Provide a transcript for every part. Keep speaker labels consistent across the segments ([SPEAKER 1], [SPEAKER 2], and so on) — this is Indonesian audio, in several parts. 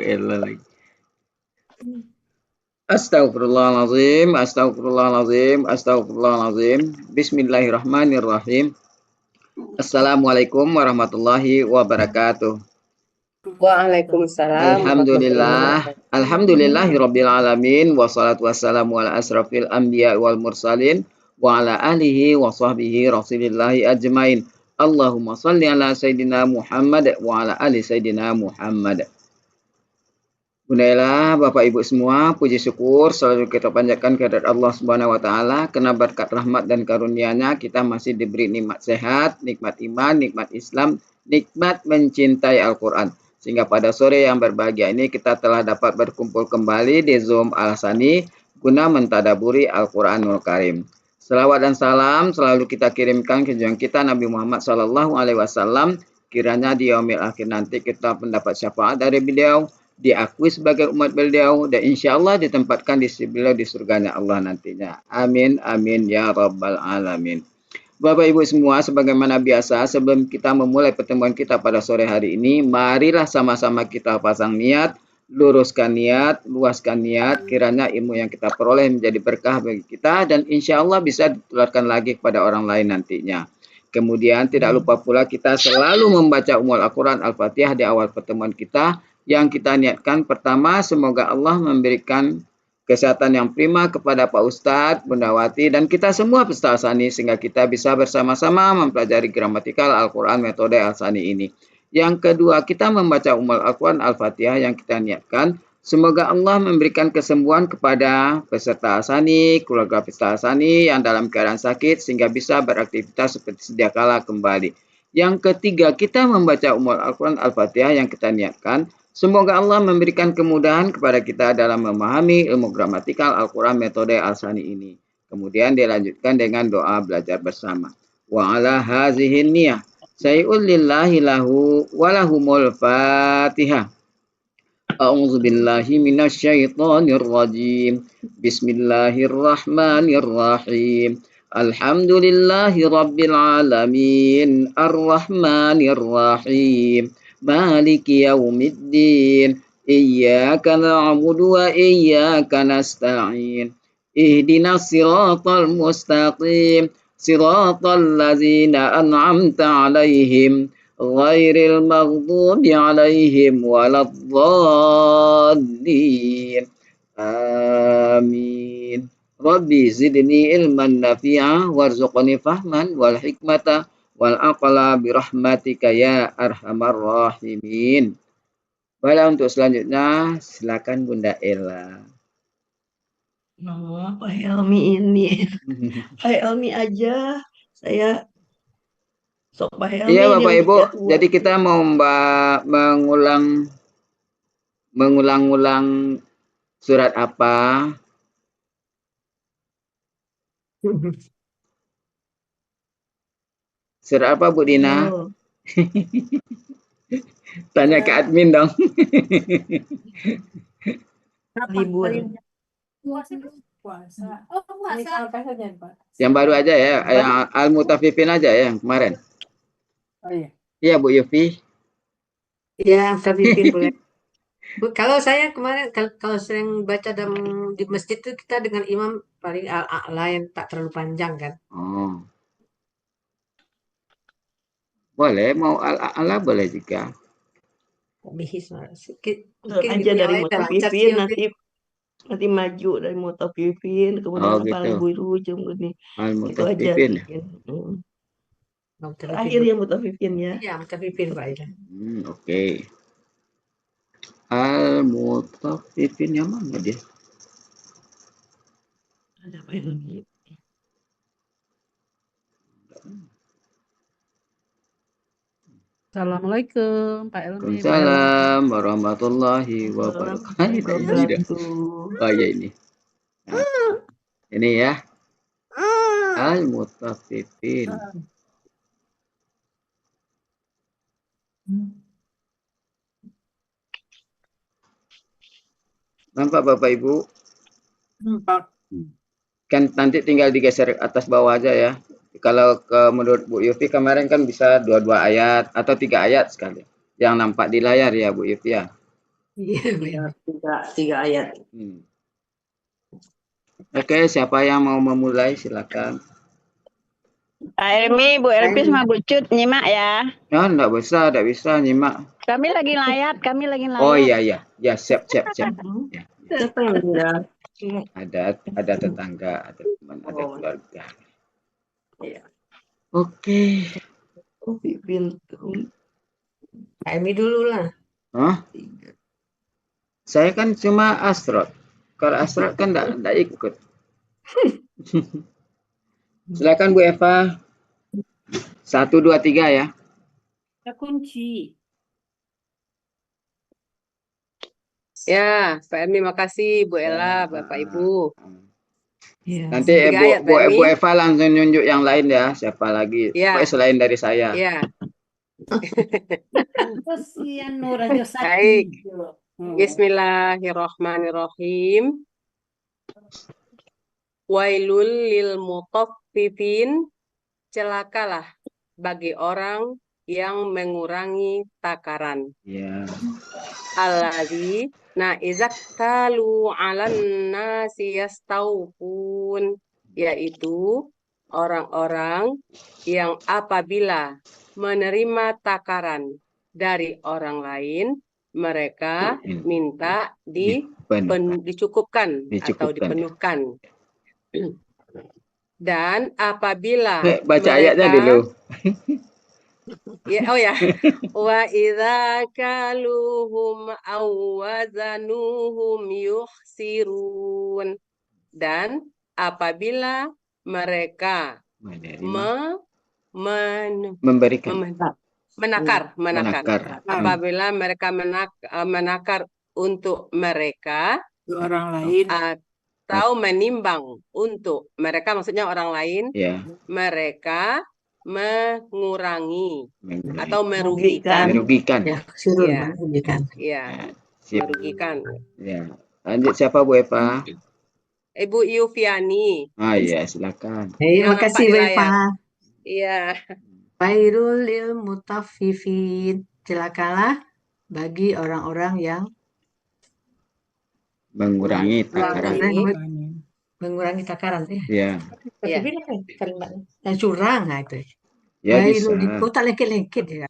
[SPEAKER 1] elah lagi. Astagfirullahalazim, astagfirullahalazim, astagfirullahalazim. Bismillahirrahmanirrahim. Assalamualaikum warahmatullahi wabarakatuh.
[SPEAKER 2] Waalaikumsalam warahmatullahi
[SPEAKER 1] Alhamdulillah,
[SPEAKER 2] wabarakatuh.
[SPEAKER 1] alhamdulillahirabbil alamin wassalatu wassalamu ala asrafil anbiya wal mursalin wa ala alihi wa sahbihi rasulillahi ajmain. Allahumma salli ala sayyidina Muhammad wa ala ali sayyidina Muhammad. Bundayalah Bapak Ibu semua, puji syukur selalu kita panjatkan kehadirat Allah Subhanahu wa taala karena berkat rahmat dan karunia-Nya kita masih diberi nikmat sehat, nikmat iman, nikmat Islam, nikmat mencintai Al-Qur'an. Sehingga pada sore yang berbahagia ini kita telah dapat berkumpul kembali di Zoom Al-Hasani guna mentadaburi Al-Qur'anul Karim. Selawat dan salam selalu kita kirimkan ke junjungan kita Nabi Muhammad SAW. Kiranya di yaumil akhir nanti kita mendapat syafaat dari beliau, diakui sebagai umat beliau, dan insya Allah ditempatkan di sisi beliau di surganya Allah nantinya. Amin, amin, ya rabbal alamin. Bapak Ibu semua, sebagaimana biasa, sebelum kita memulai pertemuan kita pada sore hari ini, marilah sama-sama kita pasang niat, luruskan niat, luaskan niat, kiranya ilmu yang kita peroleh menjadi berkah bagi kita, dan insya Allah bisa ditularkan lagi kepada orang lain nantinya. Kemudian tidak lupa pula kita selalu membaca Ummul Al-Quran Al-Fatihah di awal pertemuan kita, yang kita niatkan pertama semoga Allah memberikan kesehatan yang prima kepada Pak Ustadz, Bunda Wati, dan kita semua peserta Al-Sani sehingga kita bisa bersama-sama mempelajari gramatikal Al-Quran metode Al-Sani ini. Yang kedua, kita membaca Ummul Al-Quran Al-Fatihah yang kita niatkan. Semoga Allah memberikan kesembuhan kepada peserta Al-Sani, keluarga peserta Al-Sani yang dalam keadaan sakit sehingga bisa beraktivitas seperti sedia kala kembali. Yang ketiga, kita membaca Ummul Al-Quran Al-Fatihah yang kita niatkan. Semoga Allah memberikan kemudahan kepada kita dalam memahami ilmu gramatikal Al-Quran metode Al-Sani ini. Kemudian dilanjutkan dengan doa belajar bersama. Wa ala hazihin niyah. Sayyul lillahi lahu walahumul fatihah. A'udzu billahi minasyaitonir rajim. Bismillahirrahmanirrahim. Alhamdulillahi rabbil alamin. Ar-Rahmanir Rahim. Maliki yaumiddin. Iyyaka na'budu wa iyyaka nasta'in. Ihdinas siratal mustaqim. Siratal ladzina an'amta 'alaihim ghairil maghdubi 'alaihim waladdallin. Amin. Rabbi zidni ilman nafi'a warzuqni fahman wal hikmata wal aqla birahmatika ya arhamar rahimin. Baiklah, untuk selanjutnya silakan Bunda Ella.
[SPEAKER 3] Oh, Pak Helmi ini. Pak Helmi aja. Saya sok Pak Helmi.
[SPEAKER 1] Iya Bapak Ibu, jadi kita mau mengulang surat apa? Surat apa Bu Dina? Oh. Tanya ke admin dong.
[SPEAKER 3] Libur.
[SPEAKER 2] Puasa. Oh, puasa.
[SPEAKER 1] Yang baru aja ya, yang Al-Mutaffifin aja ya yang kemarin.
[SPEAKER 2] Oh iya.
[SPEAKER 1] Iya Bu Yufi.
[SPEAKER 4] Iya, Mutaffifin boleh. Bu, kalau saya kemarin kalau sering baca di masjid itu kita dengan imam paling al-a'la yang tak terlalu panjang kan.
[SPEAKER 1] Oh. Boleh, mau al-a'la boleh juga.
[SPEAKER 4] Bihis sedikit.
[SPEAKER 3] Mungkin aja dari Mutaffifin nanti maju dari Mutaffifin kemudian paling biru ujung gini. Itu aja. Terakhir ya Mutaffifin ya.
[SPEAKER 4] Iya, Mutaffifin Pak ya.
[SPEAKER 1] Oke. Al-Mutaffifin yang mana dia?
[SPEAKER 3] Ada apa ini?
[SPEAKER 5] Assalamualaikum Pak Elmi.
[SPEAKER 1] Waalaikumsalam warahmatullahi wabarakatuh. Oh ya ini. Nah, ini ya. Al-Mutaffifin. Nampak Bapak Ibu?
[SPEAKER 2] Nampak.
[SPEAKER 1] Kan nanti tinggal digeser atas bawah aja ya. Kalau menurut Bu Yufi kemarin kan bisa 2 ayat atau 3 ayat sekali. Yang nampak di layar ya Bu Yufi ya.
[SPEAKER 4] Iya,
[SPEAKER 3] Ya, tiga ayat.
[SPEAKER 1] Oke, siapa yang mau memulai silakan.
[SPEAKER 5] Pak Elmi, Bu Elpis
[SPEAKER 4] Saya-
[SPEAKER 5] sama Bu Cut nyimak ya.
[SPEAKER 1] Ya, enggak bisa nyimak.
[SPEAKER 5] Kami lagi layat, kami lagi layat.
[SPEAKER 1] Oh iya. Ya, siap.
[SPEAKER 4] Hmm.
[SPEAKER 1] Ya,
[SPEAKER 3] Siapa yang meninggal?
[SPEAKER 1] ada tetangga, ada teman, ada
[SPEAKER 3] Oh.
[SPEAKER 1] keluarga.
[SPEAKER 3] Iya.
[SPEAKER 1] Oke.
[SPEAKER 3] Oh, Pipin.
[SPEAKER 4] Pak Emi dulu lah.
[SPEAKER 1] Hah? Saya kan cuma Astrot. Kalau Astrot kan enggak ikut. Silakan Bu Eva. 1, 2, 3 ya.
[SPEAKER 5] Kunci.
[SPEAKER 6] Ya, Pak Emi, makasih Bu Ella, Bapak Ibu.
[SPEAKER 3] Iya.
[SPEAKER 1] Nanti
[SPEAKER 6] Tiga ayat, Pak Emi.
[SPEAKER 1] Bu Eva langsung nunjuk yang lain ya. Siapa lagi?
[SPEAKER 6] Ya.
[SPEAKER 1] Pokoknya selain dari saya.
[SPEAKER 6] Ya,
[SPEAKER 5] Kasihan Nur aja sakit.
[SPEAKER 6] baik. Bismillahirrohmanirrohim. Wailul lil mutaffifin. Celakalah bagi orang yang mengurangi takaran.
[SPEAKER 1] Ya.
[SPEAKER 6] Alladzi izaktalu 'alan nasi yastawfun, yaitu orang-orang yang apabila menerima takaran dari orang lain, mereka minta dicukupkan atau dipenuhkan. Dan apabila
[SPEAKER 1] Baca ayatnya dulu.
[SPEAKER 6] Ya, oh ya. Wa idza kaluhum aw wazanuhum yukhsirun. Dan apabila mereka
[SPEAKER 1] Memberikan.
[SPEAKER 6] menakar. Apabila mereka menakar untuk mereka
[SPEAKER 2] Orang lain.
[SPEAKER 6] atau menimbang untuk mereka, maksudnya orang lain,
[SPEAKER 1] Ya.
[SPEAKER 6] mereka mengurangi atau
[SPEAKER 3] Merugikan.
[SPEAKER 6] merugikan.
[SPEAKER 4] Ya, suruh
[SPEAKER 6] Ya.
[SPEAKER 4] merugikan.
[SPEAKER 6] Ya,
[SPEAKER 1] Sip.
[SPEAKER 6] merugikan.
[SPEAKER 1] Ya. Lanjut siapa Bu Eva?
[SPEAKER 6] Ibu Yufiani.
[SPEAKER 1] Iya, silakan.
[SPEAKER 4] Terima
[SPEAKER 6] Nampak
[SPEAKER 4] kasih
[SPEAKER 6] di
[SPEAKER 4] Bu
[SPEAKER 6] layar.
[SPEAKER 4] Eva.
[SPEAKER 6] Iya.
[SPEAKER 4] Wailul lil mutaffifin. Celakalah bagi orang-orang yang
[SPEAKER 1] Mengurangi takaran.
[SPEAKER 4] mengurangi takaran.
[SPEAKER 1] Ya.
[SPEAKER 6] Ya.
[SPEAKER 4] Kalimatnya. Yang curang, nah itu.
[SPEAKER 1] Ya bisa.
[SPEAKER 4] Wailul, tak lengket-lengket ya.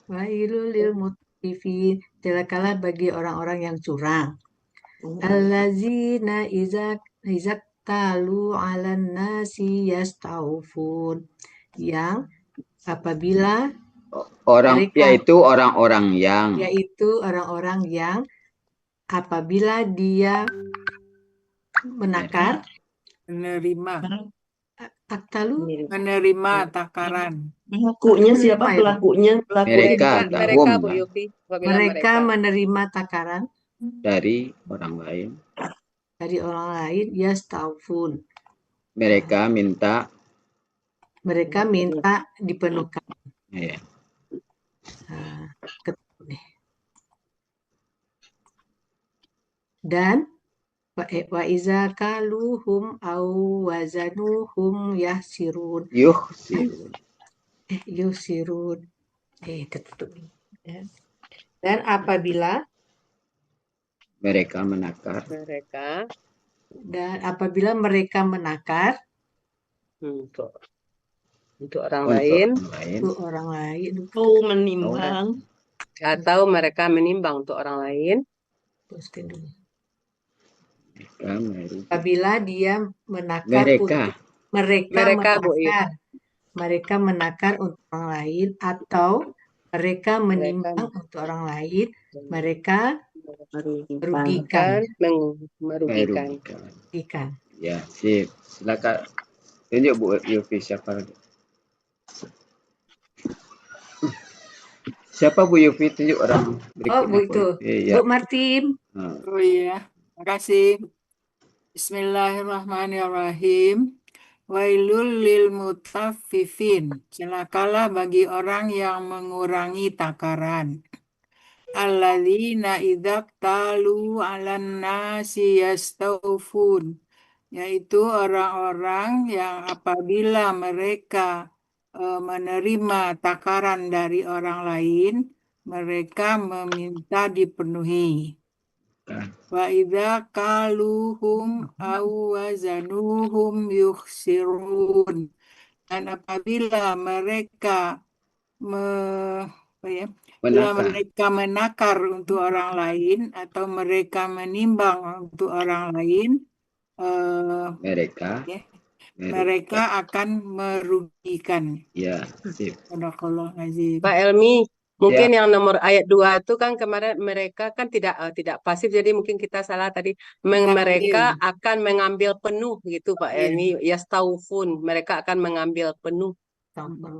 [SPEAKER 4] Wailul lil mutaffifin. Celakalah bagi orang-orang yang curang. Allazina izaktalu 'alan nasi yastawfun. Yang apabila
[SPEAKER 1] Yaitu orang-orang yang
[SPEAKER 4] apabila dia menakar
[SPEAKER 2] Menerima takaran.
[SPEAKER 3] Pelakunya siapa? Pelakunya
[SPEAKER 1] Mereka,
[SPEAKER 6] Mereka,
[SPEAKER 1] tahum,
[SPEAKER 6] Bu Yufi. Apabila
[SPEAKER 4] mereka menerima takaran
[SPEAKER 1] dari orang lain.
[SPEAKER 4] yastawfun.
[SPEAKER 1] Mereka minta.
[SPEAKER 4] Dipenuhkan.
[SPEAKER 1] Ya.
[SPEAKER 4] Dan wa iza kaluhum au wazanuhum yahsirun. Yusirun. Tertutup. Dan apabila
[SPEAKER 1] Mereka menakar.
[SPEAKER 6] Untuk orang lain.
[SPEAKER 3] atau menimbang.
[SPEAKER 6] Atau mereka menimbang untuk orang lain.
[SPEAKER 4] Apabila dia menakar mereka menakar untuk orang lain, atau mereka menimbang untuk orang lain, mereka merugikan.
[SPEAKER 1] Ya, sip. Silakan tunjuk Bu Yufi siapa lagi. Siapa Bu Yufi, tunjuk orang berikutnya.
[SPEAKER 4] Bu itu.
[SPEAKER 1] Ya.
[SPEAKER 4] Bu Martin.
[SPEAKER 2] Oh iya, makasih. Bismillahirrahmanirrahim. Wailul lil mutaffifin. Celakalah bagi orang yang mengurangi takaran. Alladzina idzaktalu 'alan nasi yastawfun. Yaitu orang-orang yang apabila mereka menerima takaran dari orang lain, mereka meminta dipenuhi. Wa idza kaluhum aw wazanuhum yukhsirun. Dan apabila mereka bila mereka menakar untuk orang lain atau mereka menimbang untuk orang lain, mereka akan merugikan.
[SPEAKER 1] Ya, sip.
[SPEAKER 6] Pak Elmi, mungkin yang nomor ayat 2 itu kan kemarin mereka kan tidak pasif, jadi mungkin kita salah tadi. Mereka akan mengambil penuh gitu Pak Elmi. Yastaufun, mereka akan mengambil penuh.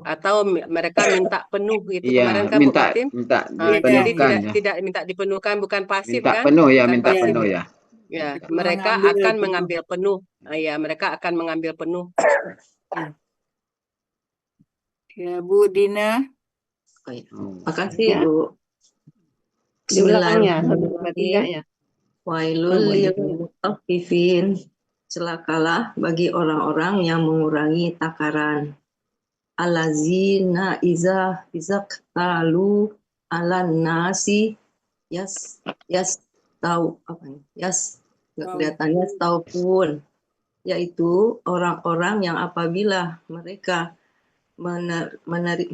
[SPEAKER 6] Atau mereka minta penuh gitu. Kemarin kan Bu Matin. Jadi tidak minta dipenuhkan, bukan pasif
[SPEAKER 1] minta
[SPEAKER 6] kan?
[SPEAKER 1] Penuh ya,
[SPEAKER 6] Bukan
[SPEAKER 1] minta
[SPEAKER 6] pasif.
[SPEAKER 1] penuh ya.
[SPEAKER 6] Ya, mereka akan mengambil penuh. Ya, mereka akan mengambil penuh.
[SPEAKER 2] Ya, Bu Dina.
[SPEAKER 3] Makasih Bu.
[SPEAKER 5] Di belakangnya, 1, 2, 3 ya.
[SPEAKER 3] Wailul lil mutaffifin. Celakalah bagi orang-orang yang mengurangi takaran. Allazina izaqtalu alan nasi nggak kelihatannya taupun, yaitu orang-orang yang apabila mereka menerima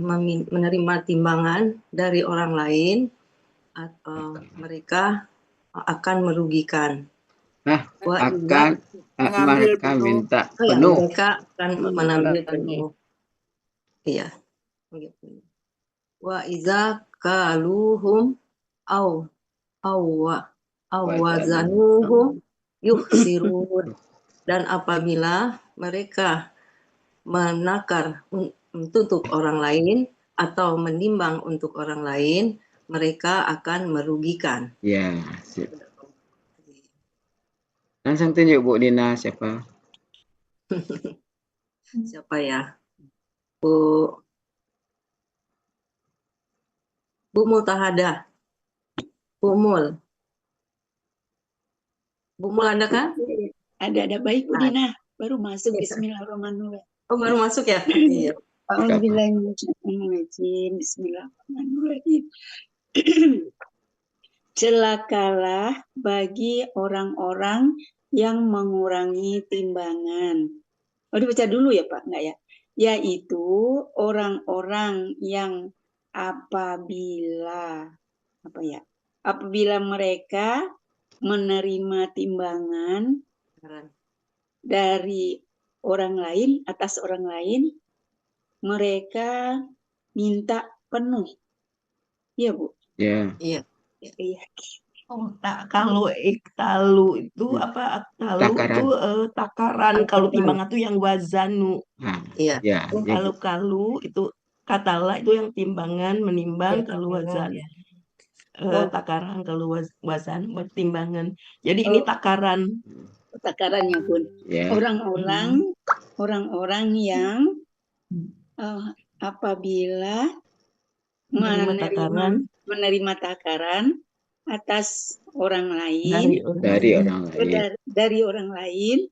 [SPEAKER 3] timbangan dari orang lain, atau mereka akan merugikan.
[SPEAKER 1] Mereka minta penuh.
[SPEAKER 3] Mereka akan mengambil penuh. Iya. Wa iza kaluhum aw wazanuhum yukhsirun. Dan apabila mereka menakar untuk orang lain atau menimbang untuk orang lain, mereka akan merugikan.
[SPEAKER 1] Ya, sip. Langsung tunjuk Bu Dina siapa?
[SPEAKER 3] Siapa ya? Bu Mutahadah. Bu Mul ada kan?
[SPEAKER 5] Ada baik Bu Dina, baru masuk. Bismillahirrahmanirrahim.
[SPEAKER 3] Oh, baru masuk ya? Iya.
[SPEAKER 5] Bismillahirrahmanirrahim. Celakalah bagi orang-orang yang mengurangi timbangan. Oh, dibaca dulu ya Pak, enggak ya? Yaitu orang-orang yang apabila mereka menerima timbangan dari orang lain, atas orang lain, mereka minta penuh. Iya Bu?
[SPEAKER 1] Iya.
[SPEAKER 3] Iya.
[SPEAKER 7] Oh, kalau iktalu itu apa? Aktalu itu takaran. Kalau timbangan itu yang wazanu.
[SPEAKER 3] Iya.
[SPEAKER 7] Kalau kalu itu katala itu yang timbangan, menimbang. Kalau wazan takaran, kalau wazan bertimbangan. Jadi ini takaran.
[SPEAKER 5] Takarannya Bun. Orang-orang yang apabila menerima takaran atas orang lain, dari orang lain,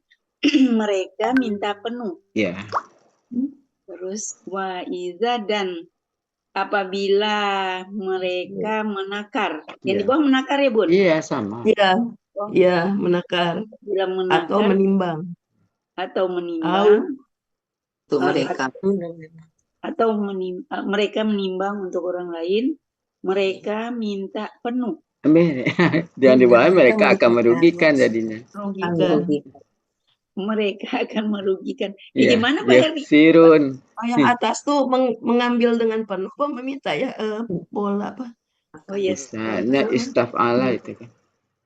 [SPEAKER 5] mereka minta penuh.
[SPEAKER 1] Ya.
[SPEAKER 5] Terus wa iza, dan apabila mereka menakar. Yang di bawah menakar ya Bun?
[SPEAKER 1] Iya, sama.
[SPEAKER 7] Iya, menakar. Atau menimbang.
[SPEAKER 3] Untuk mereka.
[SPEAKER 5] Atau mereka menimbang untuk orang lain, mereka minta penuh.
[SPEAKER 1] Jangan dibahas, mereka akan merugikan jadinya.
[SPEAKER 5] Mereka akan merugikan. Gimana Pak Hermi?
[SPEAKER 1] Sirun.
[SPEAKER 7] Yang atas tuh mengambil dengan penuh, meminta ya bola apa?
[SPEAKER 5] Oh yes.
[SPEAKER 1] Misalnya istaf'ala itu kan.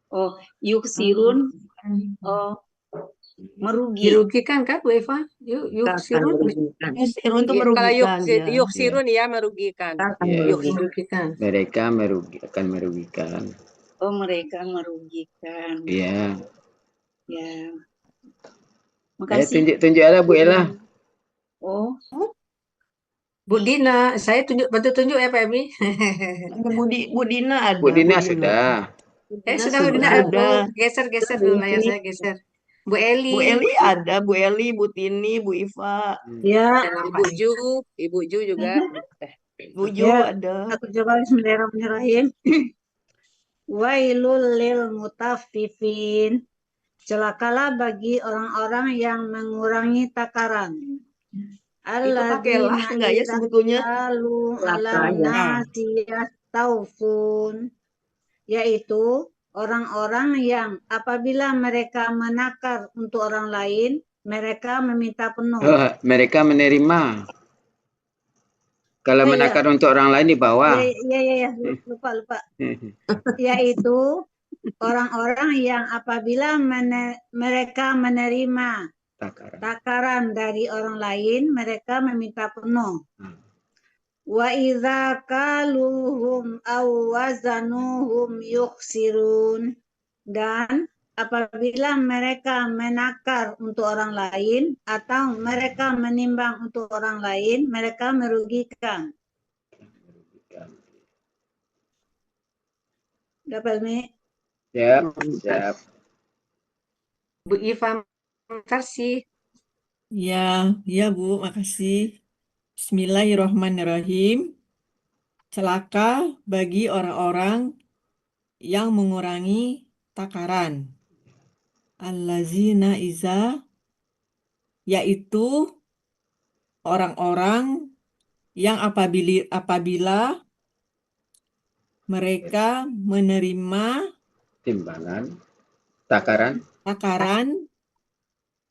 [SPEAKER 5] Oh, yuksirun. Oh,
[SPEAKER 4] merugikan kan Bu Eva? Yuksirun
[SPEAKER 7] itu merugikan.
[SPEAKER 6] Kalau yuksirun ya merugikan.
[SPEAKER 4] Merugikan.
[SPEAKER 1] Mereka akan merugikan.
[SPEAKER 5] Oh, mereka merugikan.
[SPEAKER 1] Iya.
[SPEAKER 5] Ya. Makasih.
[SPEAKER 1] Tunjuk ada Bu Ella.
[SPEAKER 5] Oh.
[SPEAKER 4] Bu Dina, saya bantu tunjuk ya Pak Emi.
[SPEAKER 7] Bu Dina ada.
[SPEAKER 1] Bu Dina sudah.
[SPEAKER 4] Sudah Bu Dina ada. Geser dulu layar saya geser. Bu Eli.
[SPEAKER 7] Bu Eli ada, Bu Eli, Bu Tini, Bu Iva.
[SPEAKER 4] Ya.
[SPEAKER 6] Ibu Ju juga.
[SPEAKER 7] Bujo
[SPEAKER 5] Ya,
[SPEAKER 7] ada.
[SPEAKER 5] aku coba bismillahirrahmanirrahim. Wailul lil mutaffifin. Celakalah bagi orang-orang yang mengurangi takaran.
[SPEAKER 7] Itu pakailah
[SPEAKER 5] Alladzina
[SPEAKER 7] enggak ya
[SPEAKER 5] idza
[SPEAKER 7] sebetulnya?
[SPEAKER 5] qalu
[SPEAKER 3] Celaka
[SPEAKER 5] 'alan
[SPEAKER 3] ya.
[SPEAKER 5] nasi yastaufun, yaitu orang-orang yang apabila mereka menakar untuk orang lain, mereka meminta penuh.
[SPEAKER 1] Mereka menerima. Kalau
[SPEAKER 5] Iya,
[SPEAKER 1] menakar untuk orang lain di bawah.
[SPEAKER 5] iya, lupa. Yaitu orang-orang yang apabila mereka menerima takaran dari orang lain, mereka meminta penuh. Wa idza kaluhum aw wazanuhum yukhsirun, dan apabila mereka menakar untuk orang lain atau mereka menimbang untuk orang lain, mereka merugikan. Dapat Mi?
[SPEAKER 1] Siap.
[SPEAKER 4] Bu Iva, makasih.
[SPEAKER 2] Ya Bu, makasih. Bismillahirrahmanirrahim. Celaka bagi orang-orang yang mengurangi takaran. Allazina iza, yaitu orang-orang yang apabila mereka menerima
[SPEAKER 1] Timbangan, takaran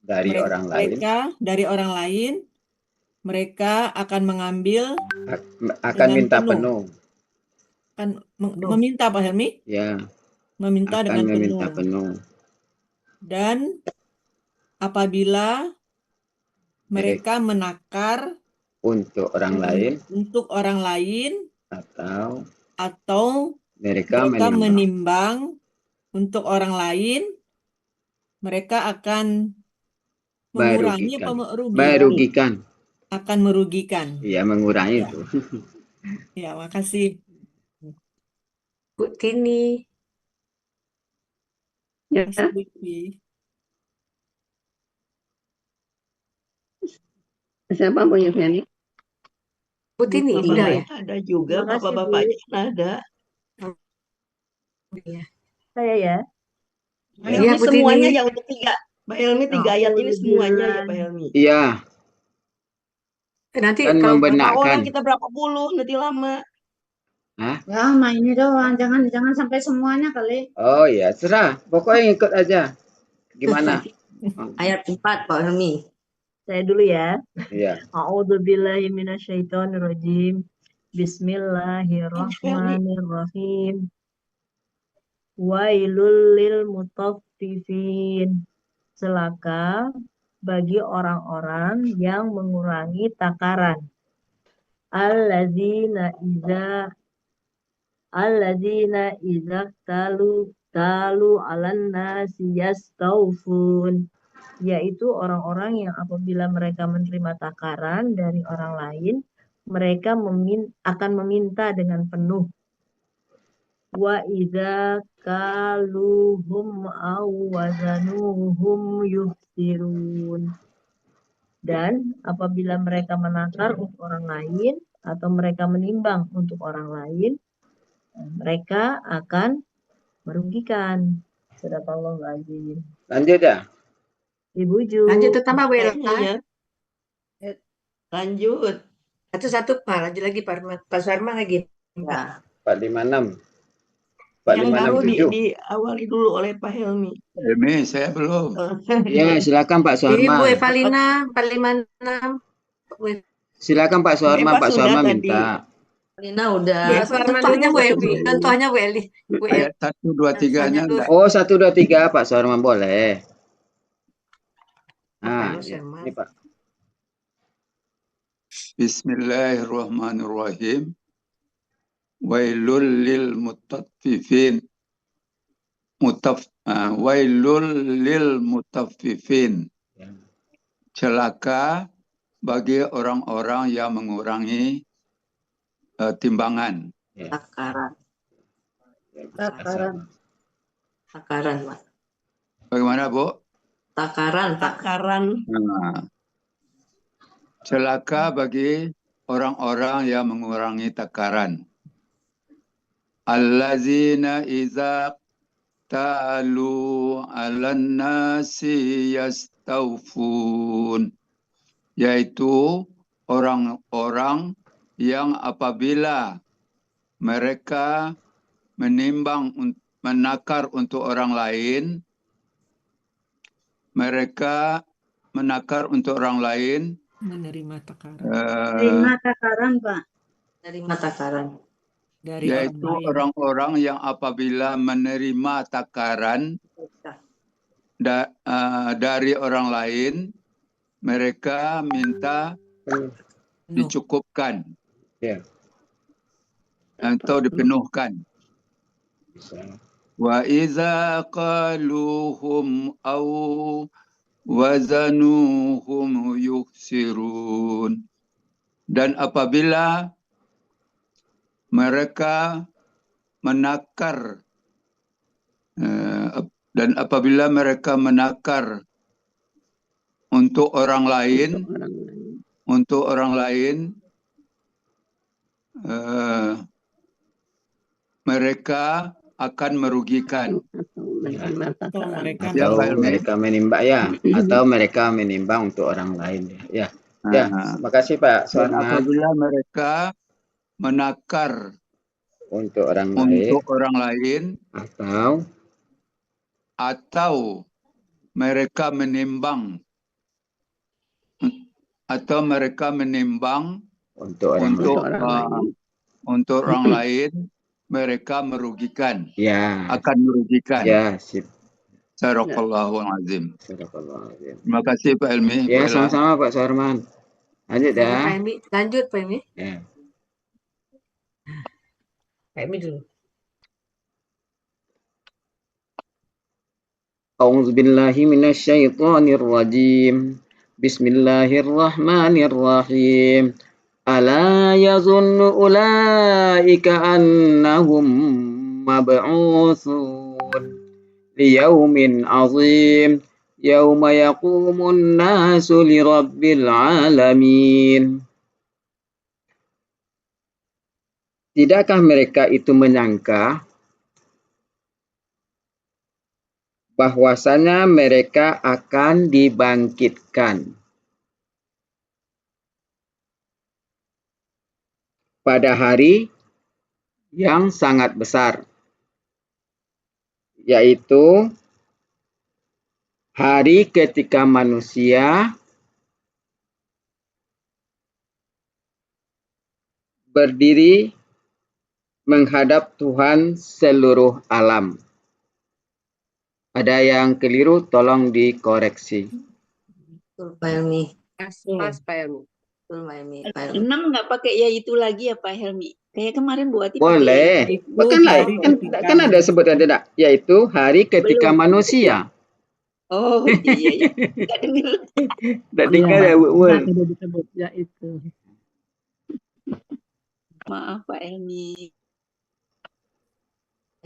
[SPEAKER 1] dari orang lain,
[SPEAKER 2] dari orang lain, mereka akan mengambil
[SPEAKER 1] akan
[SPEAKER 2] dengan
[SPEAKER 1] minta
[SPEAKER 2] penuh.
[SPEAKER 1] penuh.
[SPEAKER 2] Meminta Pak Helmi?
[SPEAKER 1] Ya,
[SPEAKER 2] Meminta
[SPEAKER 1] akan
[SPEAKER 2] dengan
[SPEAKER 1] meminta
[SPEAKER 2] penuh.
[SPEAKER 1] penuh.
[SPEAKER 2] Dan apabila mereka menakar
[SPEAKER 1] Untuk orang lain
[SPEAKER 2] orang lain
[SPEAKER 1] atau mereka
[SPEAKER 2] menimbang untuk orang lain, mereka akan mengurangi
[SPEAKER 1] merugikan.
[SPEAKER 2] Akan merugikan.
[SPEAKER 1] Iya, mengurangi itu.
[SPEAKER 2] Ya, makasih.
[SPEAKER 4] Bu Tini.
[SPEAKER 3] Ya. Siapa Bu Yeveni?
[SPEAKER 4] Bu Tini, tidak ya?
[SPEAKER 7] Ada juga, bapak-bapaknya kan ada.
[SPEAKER 8] Saya ya.
[SPEAKER 7] Pak Helmi semuanya ya untuk 3. Pak Helmi 3 ayat ini semuanya ya Pak Helmi.
[SPEAKER 1] Iya.
[SPEAKER 4] Nanti
[SPEAKER 1] kan
[SPEAKER 4] kalau
[SPEAKER 1] membenarkan.
[SPEAKER 7] Orang kita berapa puluh nanti lama.
[SPEAKER 1] Hah?
[SPEAKER 5] Ya, ini doang, jangan sampai semuanya kali.
[SPEAKER 1] Oh ya, serah. Pokoknya ikut aja. Gimana?
[SPEAKER 3] Ayat 4 Pak Helmi.
[SPEAKER 8] Saya dulu ya.
[SPEAKER 1] Iya.
[SPEAKER 8] A'udzubillahi minasyaitonirrajim. Bismillahirrahmanirrahim. Wailul lil mutaffifin. Celaka bagi orang-orang yang mengurangi takaran. Alladzina idza talu 'alan nasi yastaufun, yaitu orang-orang yang apabila mereka menerima takaran dari orang lain, mereka akan meminta dengan penuh. Wa idza kaluhum aw wazanuhum yukhsirun, dan apabila mereka menakar untuk orang lain atau mereka menimbang untuk orang lain, mereka akan merugikan. Sadaqallahul azim.
[SPEAKER 1] Lanjut ya.
[SPEAKER 8] Ibu Ju.
[SPEAKER 4] Lanjut tambah Bu Ella.
[SPEAKER 7] Lanjut.
[SPEAKER 4] Satu-satu Pak, lanjut lagi Pak Sarma lagi.
[SPEAKER 3] Ya.
[SPEAKER 1] 456.
[SPEAKER 7] Yang baru
[SPEAKER 1] 457.
[SPEAKER 7] diawali dulu oleh Pak Helmi.
[SPEAKER 9] Helmi, saya belum.
[SPEAKER 1] Ya, silakan Pak Suharma.
[SPEAKER 4] Ibu Evalina 456.
[SPEAKER 1] Silakan Pak Suharma, Pak Suharma minta.
[SPEAKER 3] Lina udah.
[SPEAKER 4] Contohnya Bu Evi, contohnya Bu Eli.
[SPEAKER 9] Ayat 1, 2, 3-nya enggak.
[SPEAKER 1] Oh, 1, 2, 3 Pak Suharma boleh. Nah, ini Pak.
[SPEAKER 9] Bismillahirrahmanirrahim. Wailul lil mutaffifin. Wailul lil mutaffifin. Celaka bagi orang-orang yang mengurangi timbangan.
[SPEAKER 3] Takaran, Pak.
[SPEAKER 9] Bagaimana, Bu?
[SPEAKER 3] Takaran.
[SPEAKER 9] Nah, celaka bagi orang-orang yang mengurangi takaran. Allazina iza ta'alu 'alan nasi yastawfun, yaitu orang-orang yang apabila mereka menakar untuk orang lain, mereka menakar untuk orang lain,
[SPEAKER 2] Menerima takaran
[SPEAKER 5] Terima takaran, Pak.
[SPEAKER 4] Menerima takaran.
[SPEAKER 2] dari
[SPEAKER 9] yaitu
[SPEAKER 2] orang lain.
[SPEAKER 9] orang-orang yang apabila menerima takaran dari orang lain, mereka minta dicukupkan
[SPEAKER 1] Ya.
[SPEAKER 9] atau dipenuhkan. Wa iza qaluhum aw wazanuhum yuksirun, dan apabila mereka menakar untuk orang lain, mereka akan merugikan.
[SPEAKER 1] Atau mereka menimbang ya, atau mereka menimbang untuk orang lain ya. Ya, makasih Pak
[SPEAKER 9] Dan
[SPEAKER 1] Suarman.
[SPEAKER 9] apabila mereka menakar
[SPEAKER 1] Untuk orang
[SPEAKER 9] lain atau mereka menimbang
[SPEAKER 1] untuk
[SPEAKER 9] orang lain, mereka merugikan.
[SPEAKER 1] Ya.
[SPEAKER 9] Akan merugikan.
[SPEAKER 1] Ya, sip.
[SPEAKER 9] Sadaqallahul azim.
[SPEAKER 1] Sadaqallahul azim.
[SPEAKER 9] Terima kasih Pak Helmi.
[SPEAKER 1] Ya, sama-sama Pak Suarman. Lanjut ya.
[SPEAKER 4] Pak Helmi, lanjut Pak Helmi.
[SPEAKER 1] Ya.
[SPEAKER 4] Pak Helmi dulu.
[SPEAKER 1] A'udzu billahi minasyaitonir rajim. Bismillahirrahmanirrahim. Ala yazunnu ulaika annahum mab'utsun liyaumin 'azim yauma yaqumun nasu lirabbil alamin. Tidakkah mereka itu menyangka bahwasanya mereka akan dibangkitkan pada hari yang sangat besar, yaitu hari ketika manusia berdiri menghadap Tuhan seluruh alam. Ada yang keliru, tolong dikoreksi.
[SPEAKER 4] Betul Pak Helmi.
[SPEAKER 6] Pas Pak Helmi.
[SPEAKER 4] Betul Pak Helmi.
[SPEAKER 5] 6 nggak pakai ya itu lagi ya Pak Helmi. Kayak kemarin buat
[SPEAKER 1] Boleh. Kan ada sebutan tidak, yaitu hari ketika manusia.
[SPEAKER 5] Oh iya. Nggak dengar.
[SPEAKER 1] Nggak dengar ya, Bu.
[SPEAKER 8] Sudah disebut ya itu.
[SPEAKER 5] Maaf Pak Helmi.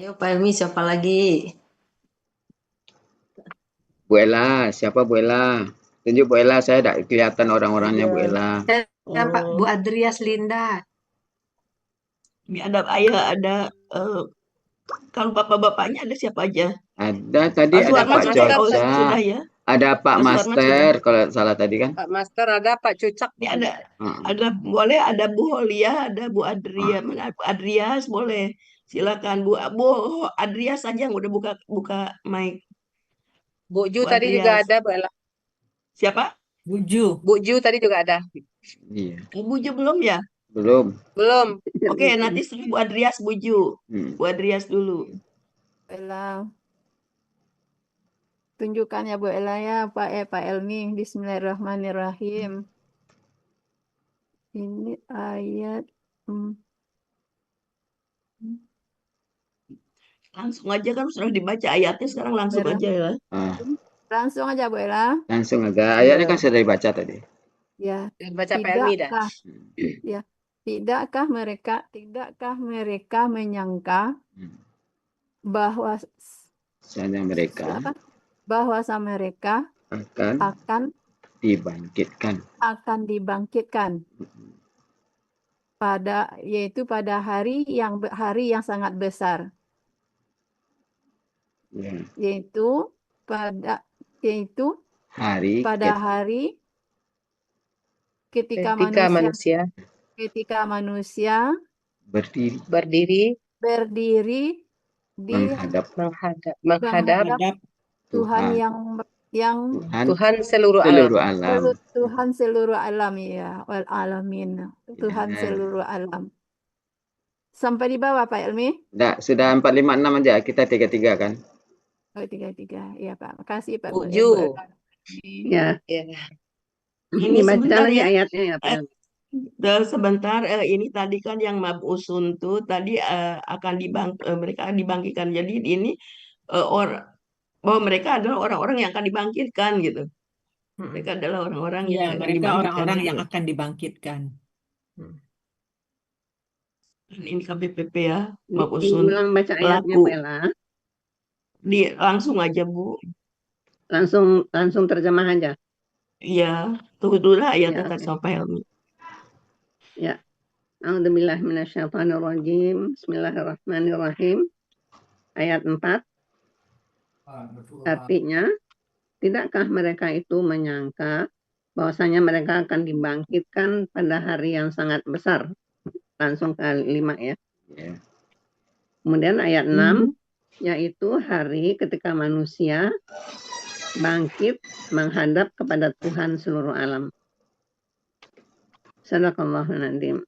[SPEAKER 4] Ayo Pak Helmi, siapa lagi?
[SPEAKER 1] Bu Ella, siapa Bu Ella? Tunjuk Bu Ella, saya tidak kelihatan orang-orangnya Bu Ella.
[SPEAKER 4] Saya Pak Bu Adrias Linda.
[SPEAKER 7] Ini ada ayah, ada kalau bapak-bapaknya ada siapa aja?
[SPEAKER 1] Ada tadi ada Pak Coca,
[SPEAKER 7] sudah ya.
[SPEAKER 1] ada Pak Master kalau salah tadi kan.
[SPEAKER 6] Pak Master ada, Pak Cucak.
[SPEAKER 7] Ini ada boleh, ada Bu Holia, ada Bu Adria, Bu Adrias boleh. Silakan Bu Adrias saja yang udah buka mic.
[SPEAKER 6] Bu Ju tadi juga ada, Bu Ella.
[SPEAKER 7] Siapa?
[SPEAKER 2] Bu Ju.
[SPEAKER 6] Bu Ju tadi juga ada.
[SPEAKER 1] Iya.
[SPEAKER 7] Bu Ju belum ya?
[SPEAKER 1] Belum.
[SPEAKER 7] Oke, nanti Bu Adrias, Bu Ju. Bu Adrias dulu.
[SPEAKER 10] Ella. Tunjukkan ya Bu Ella ya, Pak Elmi. Bismillahirrahmanirrahim. Ini ayat
[SPEAKER 7] Langsung aja kan sudah dibaca ayatnya, sekarang langsung aja ya.
[SPEAKER 10] Langsung aja Bu Ella.
[SPEAKER 1] Langsung aja. Ayatnya kan sudah dibaca tadi.
[SPEAKER 10] Ya.
[SPEAKER 6] Baca PLMI dah.
[SPEAKER 10] Ya. Tidakkah mereka menyangka bahwa mereka akan
[SPEAKER 1] dibangkitkan.
[SPEAKER 10] yaitu pada hari yang sangat besar,
[SPEAKER 1] Ya.
[SPEAKER 10] yaitu
[SPEAKER 1] Hari
[SPEAKER 10] pada hari ketika manusia
[SPEAKER 1] berdiri
[SPEAKER 10] berdiri di
[SPEAKER 6] menghadap
[SPEAKER 10] Tuhan yang
[SPEAKER 6] Tuhan seluruh alam.
[SPEAKER 10] Tuhan seluruh alam, ya, wal alamin. Tuhan seluruh alam. Sampai di bawah Pak Elmi?
[SPEAKER 1] Enggak, sudah 456 aja. Kita 33 kan?
[SPEAKER 10] Oh, 33. Iya Pak. Makasih Pak.
[SPEAKER 6] 7.
[SPEAKER 3] Ya.
[SPEAKER 7] Ini
[SPEAKER 3] Baca
[SPEAKER 7] sebentar
[SPEAKER 3] lagi
[SPEAKER 7] ya.
[SPEAKER 3] ayatnya ya, Pak.
[SPEAKER 7] Sebentar, ini tadi kan yang mabusun tuh tadi akan mereka dibangkitkan. Jadi ini bahwa mereka adalah orang-orang yang akan dibangkitkan gitu. Mereka adalah orang-orang yang akan
[SPEAKER 2] mereka
[SPEAKER 7] dibangkitkan
[SPEAKER 2] orang-orang
[SPEAKER 7] itu.
[SPEAKER 2] yang akan dibangkitkan.
[SPEAKER 7] Ini KBPP ya, mabusun.
[SPEAKER 3] Diulang baca ayatnya, Bu Ella.
[SPEAKER 7] Langsung aja Bu.
[SPEAKER 3] Langsung terjemah aja.
[SPEAKER 7] Iya, tunggu dulu lah
[SPEAKER 3] Ya,
[SPEAKER 7] ayatnya
[SPEAKER 3] oke.
[SPEAKER 7] sampai Helmi.
[SPEAKER 3] Ya. A'udzubillahi minasyaitonirrajim. Bismillahirrahmanirrahim. Ayat 4. Artinya, tidakkah mereka itu menyangka bahwasanya mereka akan dibangkitkan pada hari yang sangat besar? Langsung ke 5 ya. Kemudian ayat 6, yaitu hari ketika manusia bangkit menghadap kepada Tuhan seluruh alam. Sadaqallahul Adzim.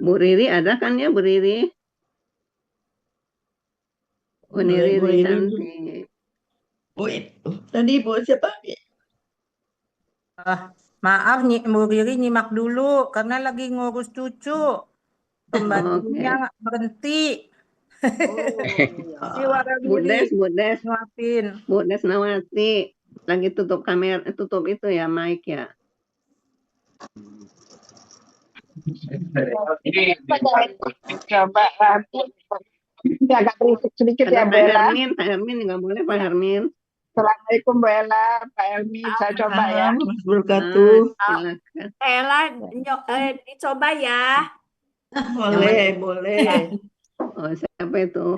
[SPEAKER 3] Bu Riri ada kan ya, Bu Riri? Bu Riri Risanti.
[SPEAKER 7] Bu, tadi Bu siapa?
[SPEAKER 11] Maaf, Bu Riri nyimak dulu karena lagi ngurus cucu. Pembantunya berhenti.
[SPEAKER 3] Bu Des Nawati. Lagi tutup kamera, tutup itu ya, mic ya.
[SPEAKER 12] Coba agak berisik sedikit ya, Bu Ella.
[SPEAKER 3] Pak Hermin nggak boleh, Pak Hermin.
[SPEAKER 12] Assalamualaikum Bu Ella, Pak Elmi, saya coba ya.
[SPEAKER 7] Wabarakatuh.
[SPEAKER 3] Silakan.
[SPEAKER 11] Ella, dicoba ya.
[SPEAKER 7] Boleh.
[SPEAKER 3] Oh, siapa itu?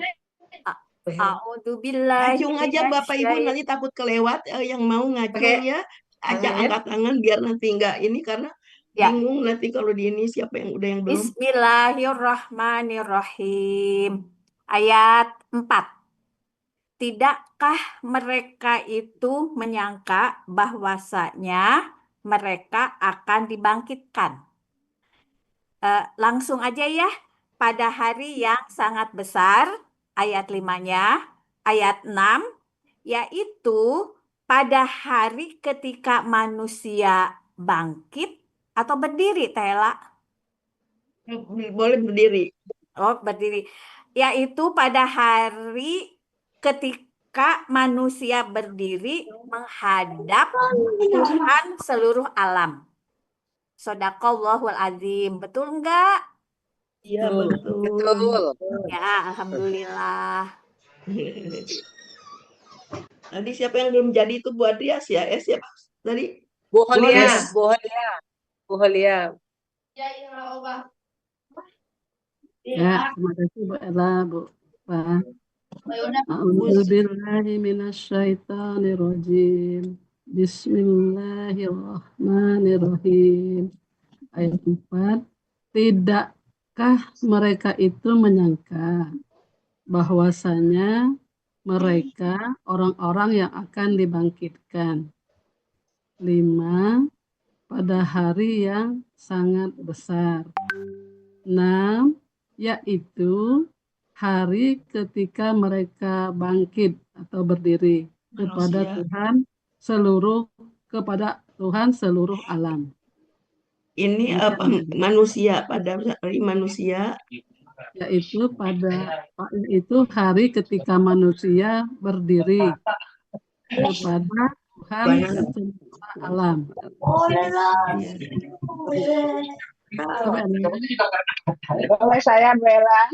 [SPEAKER 11] A'udzubillahi
[SPEAKER 7] Acung aja Bapak Ibu, nanti takut kelewat yang mau ngacung ya. Angkat tangan biar nanti enggak ini karena bingung nanti kalau di ini siapa yang udah yang belum.
[SPEAKER 11] Bismillahirrahmanirrahim. Ayat 4. Tidakkah mereka itu menyangka bahwasanya mereka akan dibangkitkan? Langsung aja ya. Pada hari yang sangat besar, ayat 5-nya, ayat 6, yaitu pada hari ketika manusia bangkit atau berdiri, Tela?
[SPEAKER 7] Boleh berdiri.
[SPEAKER 11] Oh, berdiri. Yaitu pada hari ketika manusia berdiri menghadap Tuhan seluruh alam. Shadaqallahul Azim. Betul enggak?
[SPEAKER 7] Iya, betul.
[SPEAKER 11] Ya, alhamdulillah.
[SPEAKER 7] Tadi siapa yang belum jadi itu Bu Adrias ya? Siapa tadi?
[SPEAKER 6] Bu Holia.
[SPEAKER 8] Ya, terima kasih Bu Ella, Bu Pak. A'udzubillahi minasyaitonirrajim. Bismillahirrahmanirrahim. Ayat 4. Tidakkah mereka itu menyangka bahwasanya mereka orang-orang yang akan dibangkitkan? 5. Pada hari yang sangat besar. 6. Yaitu hari ketika mereka bangkit atau berdiri kepada Tuhan seluruh alam.
[SPEAKER 7] Ini apa manusia pada hari manusia?
[SPEAKER 8] Yaitu hari ketika manusia berdiri kepada Tuhan semesta alam.
[SPEAKER 12] Boleh saya Bella?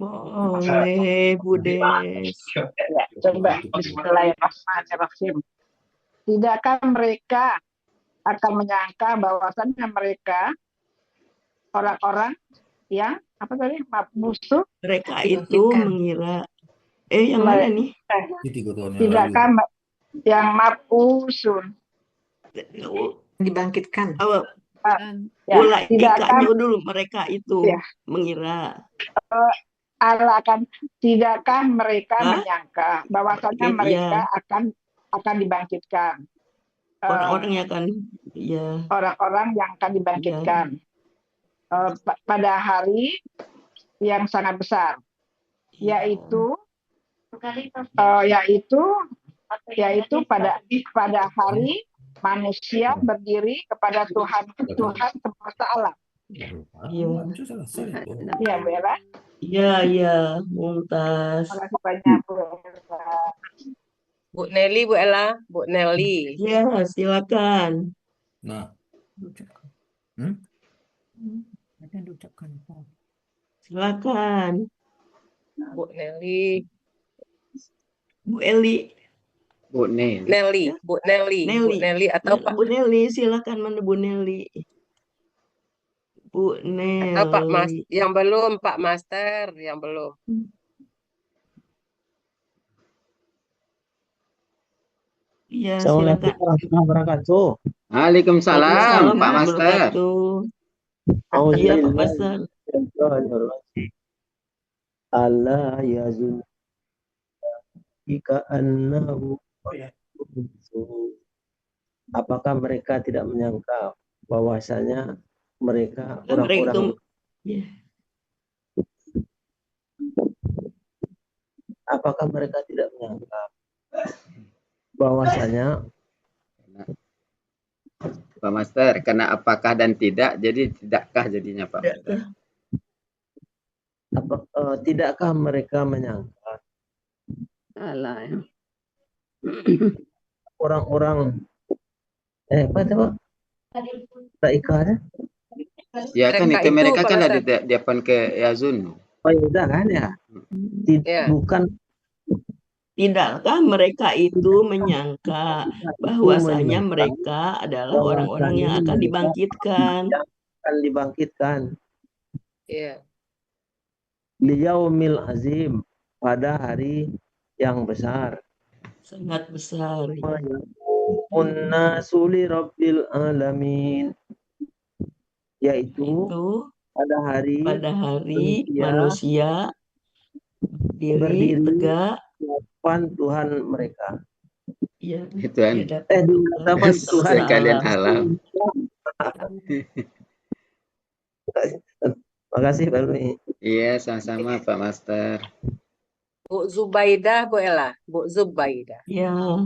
[SPEAKER 7] Boleh, Bu Des.
[SPEAKER 12] Ya, coba Bismillahirrahmanirrahim. Tidakkah mereka akan menyangka bahwasannya mereka orang-orang yang apa tadi musuh
[SPEAKER 7] Mereka itu mengira yang mana nih?
[SPEAKER 12] Tidakkah yang mabusun
[SPEAKER 4] dibangkitkan?
[SPEAKER 12] Ya, tidakkah
[SPEAKER 7] dulu mereka itu mengira.
[SPEAKER 12] Allah akan tidakkah mereka menyangka bahwasanya mereka akan dibangkitkan.
[SPEAKER 7] Orang-orang yang akan
[SPEAKER 12] orang-orang yang akan dibangkitkan pada hari yang sangat besar, yaitu pada hari manusia berdiri kepada Tuhan semesta alam. Iya, Bu Ella.
[SPEAKER 7] Iya, Mumtaz.
[SPEAKER 12] Terima kasih banyak, Bu Ella.
[SPEAKER 6] Bu Nelly, Bu Ella, Bu Nelly.
[SPEAKER 7] Ya, silakan.
[SPEAKER 13] Nah,
[SPEAKER 7] silakan.
[SPEAKER 6] Bu Nelly.
[SPEAKER 7] Bu Eli.
[SPEAKER 1] Bu Nelly.
[SPEAKER 6] Nelly, Bu Nelly, Bu Nelly atau Pak
[SPEAKER 7] Bu Nelly, silakan mana Bu Nelly. Bu Nelly.
[SPEAKER 6] Atau Pak Mas, yang belum Pak Master, yang belum.
[SPEAKER 7] Iya,
[SPEAKER 14] Assalamualaikum warahmatullahi wabarakatuh.
[SPEAKER 1] Waalaikumsalam, Pak Master.
[SPEAKER 7] Iya, Pak Master.
[SPEAKER 14] Allah yazun jika annahu apakah mereka tidak menyangka bahwasanya mereka orang-orang apakah mereka tidak menyangka bahwasanya
[SPEAKER 1] Pak Master, karena apakah dan tidak, jadi tidakkah jadinya Pak Master?
[SPEAKER 14] Tidakkah mereka menyangka orang-orang apa itu Pak?
[SPEAKER 1] Ya kan itu mereka kan ada di depan ke Yazun.
[SPEAKER 14] Oh ya kan ya. Bukan.
[SPEAKER 7] Tidakkah mereka itu menyangka bahwasanya mereka adalah orang-orang yang akan dibangkitkan?
[SPEAKER 14] Akan dibangkitkan.
[SPEAKER 6] Iya.
[SPEAKER 14] Liyaumil azim, pada hari yang besar.
[SPEAKER 7] Sangat besar.
[SPEAKER 14] Unnasu li rabbil alamin. Yaitu pada hari
[SPEAKER 7] manusia berdiri tegak
[SPEAKER 14] depan Tuhan mereka.
[SPEAKER 7] Iya.
[SPEAKER 1] Tuhan.
[SPEAKER 14] Depan Tuhan
[SPEAKER 1] sekalian alam.
[SPEAKER 14] Makasih Pak Rumi.
[SPEAKER 1] Iya, sama-sama Pak Master.
[SPEAKER 6] Bu Zubaidah, Bu Ella, Bu Zubaidah.
[SPEAKER 7] Ya,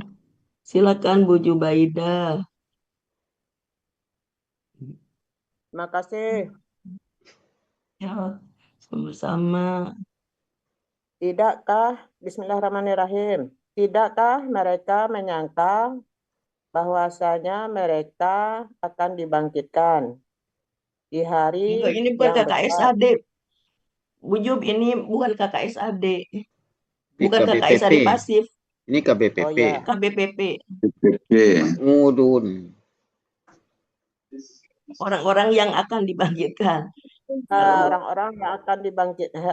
[SPEAKER 7] silakan Bu Zubaidah.
[SPEAKER 6] Terima kasih.
[SPEAKER 7] Ya, sama-sama.
[SPEAKER 6] Tidakkah, Bismillahirrahmanirrahim, tidakkah mereka menyangka bahwasanya mereka akan dibangkitkan di hari
[SPEAKER 7] ini bukan
[SPEAKER 6] yang
[SPEAKER 7] KKSAD. Bu Jub, ini bukan KKSAD. Bukan KKSAD pasif.
[SPEAKER 1] Ini KBPP.
[SPEAKER 6] Oh, ya.
[SPEAKER 7] KBPP.
[SPEAKER 1] Ngudun.
[SPEAKER 7] Orang-orang yang akan dibangkitkan.
[SPEAKER 6] Orang-orang yang akan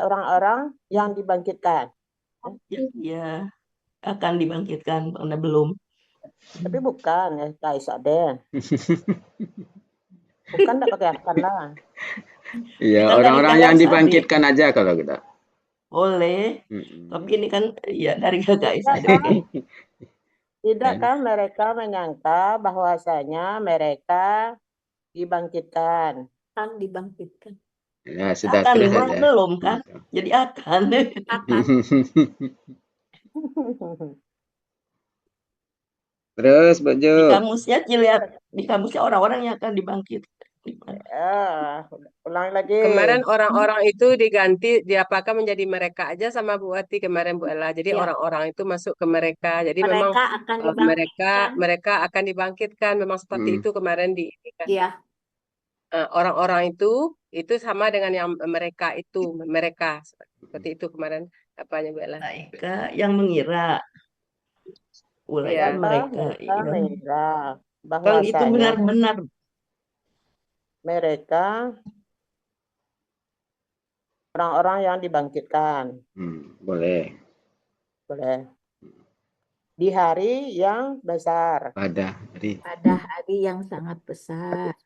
[SPEAKER 6] orang-orang yang dibangkitkan.
[SPEAKER 7] Ya, akan dibangkitkan, karena belum.
[SPEAKER 6] Tapi bukan ya KSAD. Bukan tidak pakai akan lah.
[SPEAKER 1] Iya, orang-orang yang dibangkitkan aja kalau kita.
[SPEAKER 7] Boleh. Tapi ini kan ya dari KKSAD.
[SPEAKER 6] Tidakkah mereka menyangka bahwasanya mereka dibangkitkan? Kan dibangkitkan.
[SPEAKER 1] Ya, sudah
[SPEAKER 7] akan,
[SPEAKER 1] terus saja.
[SPEAKER 7] Belum kan? Jadi akan.
[SPEAKER 1] Terus, Baju.
[SPEAKER 7] Di kamusnya dilihat, di kamusnya orang-orang yang akan dibangkit.
[SPEAKER 6] Ulang lagi. Kemarin orang-orang itu diganti, diapakan menjadi mereka aja sama Bu Wati kemarin Bu Ella. Jadi orang-orang itu masuk ke mereka. Jadi
[SPEAKER 11] Mereka
[SPEAKER 6] memang
[SPEAKER 11] akan dibangkitkan.
[SPEAKER 6] mereka akan dibangkitkan. Memang seperti itu kemarin di kan.
[SPEAKER 11] Iya.
[SPEAKER 6] Orang-orang itu sama dengan yang mereka seperti itu kemarin apanya Bu Ella.
[SPEAKER 7] Mereka yang mengira.
[SPEAKER 6] Ya,
[SPEAKER 7] mereka
[SPEAKER 6] mengira.
[SPEAKER 7] Kalau itu
[SPEAKER 13] bahwasanya
[SPEAKER 7] benar-benar
[SPEAKER 13] mereka orang-orang yang dibangkitkan.
[SPEAKER 1] Boleh.
[SPEAKER 13] Boleh. Di hari yang besar.
[SPEAKER 1] Pada
[SPEAKER 11] hari yang sangat besar.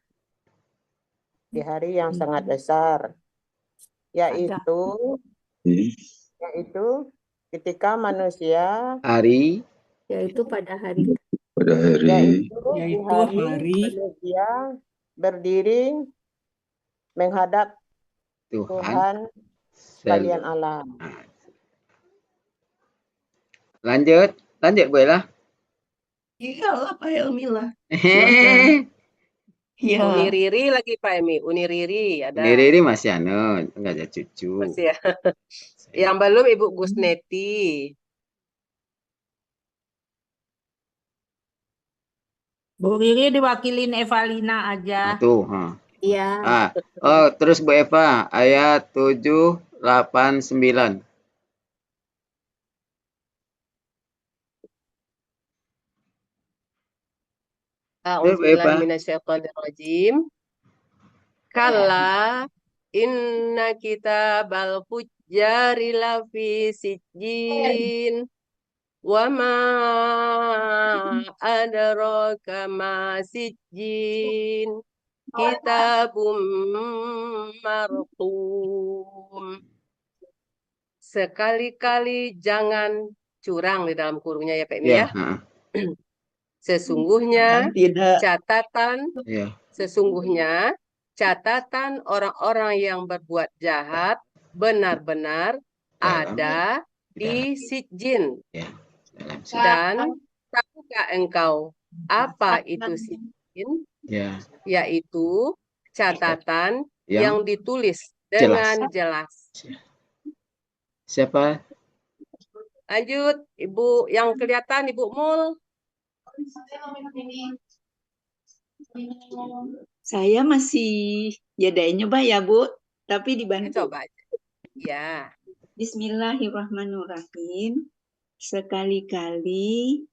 [SPEAKER 13] Di hari yang sangat besar. Yaitu ketika manusia
[SPEAKER 11] Yaitu pada hari
[SPEAKER 13] yaitu di
[SPEAKER 2] Yaitu
[SPEAKER 13] hari
[SPEAKER 2] hari
[SPEAKER 13] manusia berdiri menghadap Tuhan sekalian alam.
[SPEAKER 1] Lanjut Bu Ella.
[SPEAKER 7] Iyalah Pak Helmi lah. Silakan. Iya.
[SPEAKER 6] Uni Riri lagi Pak Emi, Uni Riri ada.
[SPEAKER 1] Ini Riri masih enggak ada cucu.
[SPEAKER 6] Masih ya. Yang belum Ibu Gusneti.
[SPEAKER 15] Bu Riri diwakilin Evalina aja.
[SPEAKER 1] Tuh,
[SPEAKER 11] Iya.
[SPEAKER 1] Terus Bu Eva, ayat 7, 8, 9.
[SPEAKER 6] A'udzubillahiminasyaitonirrajim. Kalla inna kitabal fujjari lafi sijjin wa ma adraka ma sijjin kitabum marqum. Sekali-kali jangan curang di dalam kurungnya ya Pak Emi ya. Sesungguhnya catatan orang-orang yang berbuat jahat benar-benar ada di Sijjin. Dan tahukah engkau apa itu Sijjin? Yaitu catatan yang ditulis dengan jelas.
[SPEAKER 1] Siapa?
[SPEAKER 6] Lanjut, Ibu yang kelihatan Ibu Mul.
[SPEAKER 5] Saya masih nyoba ya Bu, tapi dibantu.
[SPEAKER 6] Coba. Ya.
[SPEAKER 5] Bismillahirrahmanirrahim. Sekali-kali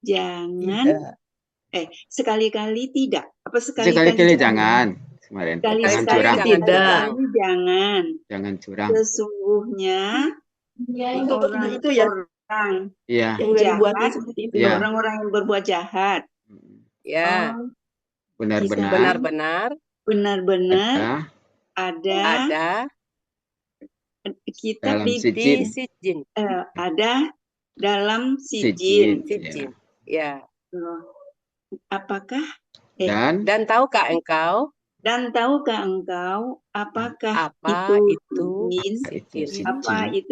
[SPEAKER 5] jangan sekali-kali tidak. Apa
[SPEAKER 1] Sekali-kali jangan. Kemarin.
[SPEAKER 5] Sekali-kali
[SPEAKER 1] curang.
[SPEAKER 5] Jangan.
[SPEAKER 1] Jangan curang.
[SPEAKER 5] Sesungguhnya
[SPEAKER 7] itu ya.
[SPEAKER 5] Yang jahat, orang-orang yang berbuat jahat.
[SPEAKER 6] Ya.
[SPEAKER 1] Benar-benar
[SPEAKER 5] ada kita
[SPEAKER 1] dalam
[SPEAKER 5] di
[SPEAKER 6] Sijjin.
[SPEAKER 5] Ada dalam Sijjin.
[SPEAKER 6] Ya.
[SPEAKER 5] Apakah
[SPEAKER 6] dan tahukah engkau
[SPEAKER 5] apakah
[SPEAKER 6] apa itu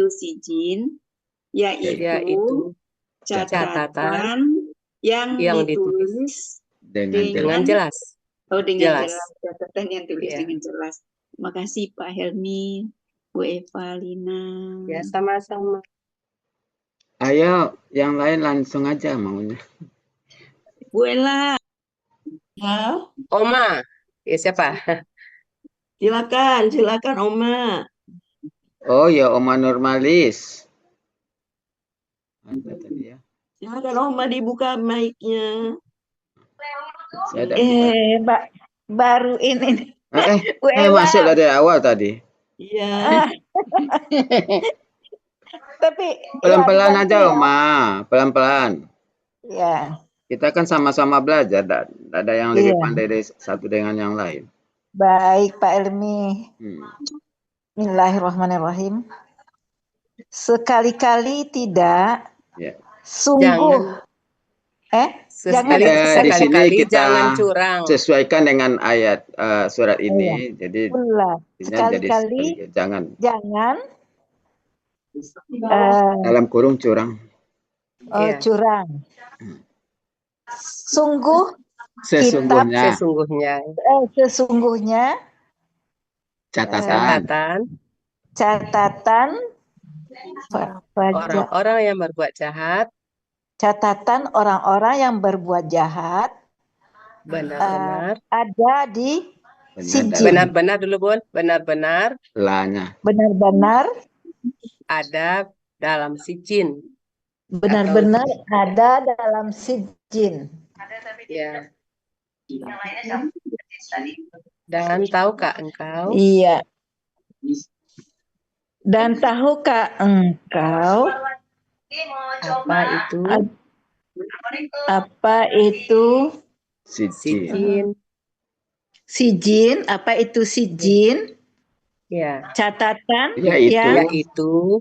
[SPEAKER 5] Sijjin? Yaitu catatan yang ditulis
[SPEAKER 6] dengan jelas.
[SPEAKER 5] Dengan jelas. Catatan yang tulis dengan jelas. Terima kasih Pak Helmi, Bu Evalina.
[SPEAKER 6] Ya, sama-sama.
[SPEAKER 1] Ayo, yang lain langsung aja maunya.
[SPEAKER 5] Bu Ella.
[SPEAKER 6] Oma. Ya, siapa?
[SPEAKER 7] Silakan Oma.
[SPEAKER 1] Oh ya, Oma Nurmalis. Ada tadi ya.
[SPEAKER 7] Silakan Oma dibuka mic-nya.
[SPEAKER 12] Baru ini.
[SPEAKER 1] Masuk dari awal tadi.
[SPEAKER 7] Iya.
[SPEAKER 12] Tapi
[SPEAKER 1] pelan-pelan aja, Oma. Pelan-pelan.
[SPEAKER 12] Ya.
[SPEAKER 1] Kita kan sama-sama belajar, dan ada yang lebih pandai dari satu dengan yang lain.
[SPEAKER 12] Baik, Pak Elmi. Bismillahirrahmanirrahim. Sekali-kali tidak, sungguh.
[SPEAKER 1] Di sini kita
[SPEAKER 6] jangan curang.
[SPEAKER 1] Sesuaikan dengan ayat surat ini. Jadi
[SPEAKER 12] sekali-kali
[SPEAKER 1] jangan dalam kurung curang.
[SPEAKER 12] Curang.
[SPEAKER 1] Sesungguhnya catatan
[SPEAKER 6] orang-orang yang berbuat jahat.
[SPEAKER 12] Catatan orang-orang yang berbuat jahat
[SPEAKER 6] benar-benar
[SPEAKER 12] ada di Sijjin.
[SPEAKER 6] Benar-benar dulu Bun, benar-benar ada dalam Sijjin.
[SPEAKER 12] Benar-benar ada dalam Sijjin.
[SPEAKER 6] Ya. Dan tahukah engkau?
[SPEAKER 16] Iya. Dan tahukah engkau
[SPEAKER 6] Apa itu?
[SPEAKER 16] apa itu
[SPEAKER 6] Sijin.
[SPEAKER 16] sijin? Apa itu sijin?
[SPEAKER 6] Ya.
[SPEAKER 16] Catatan
[SPEAKER 6] Yaitu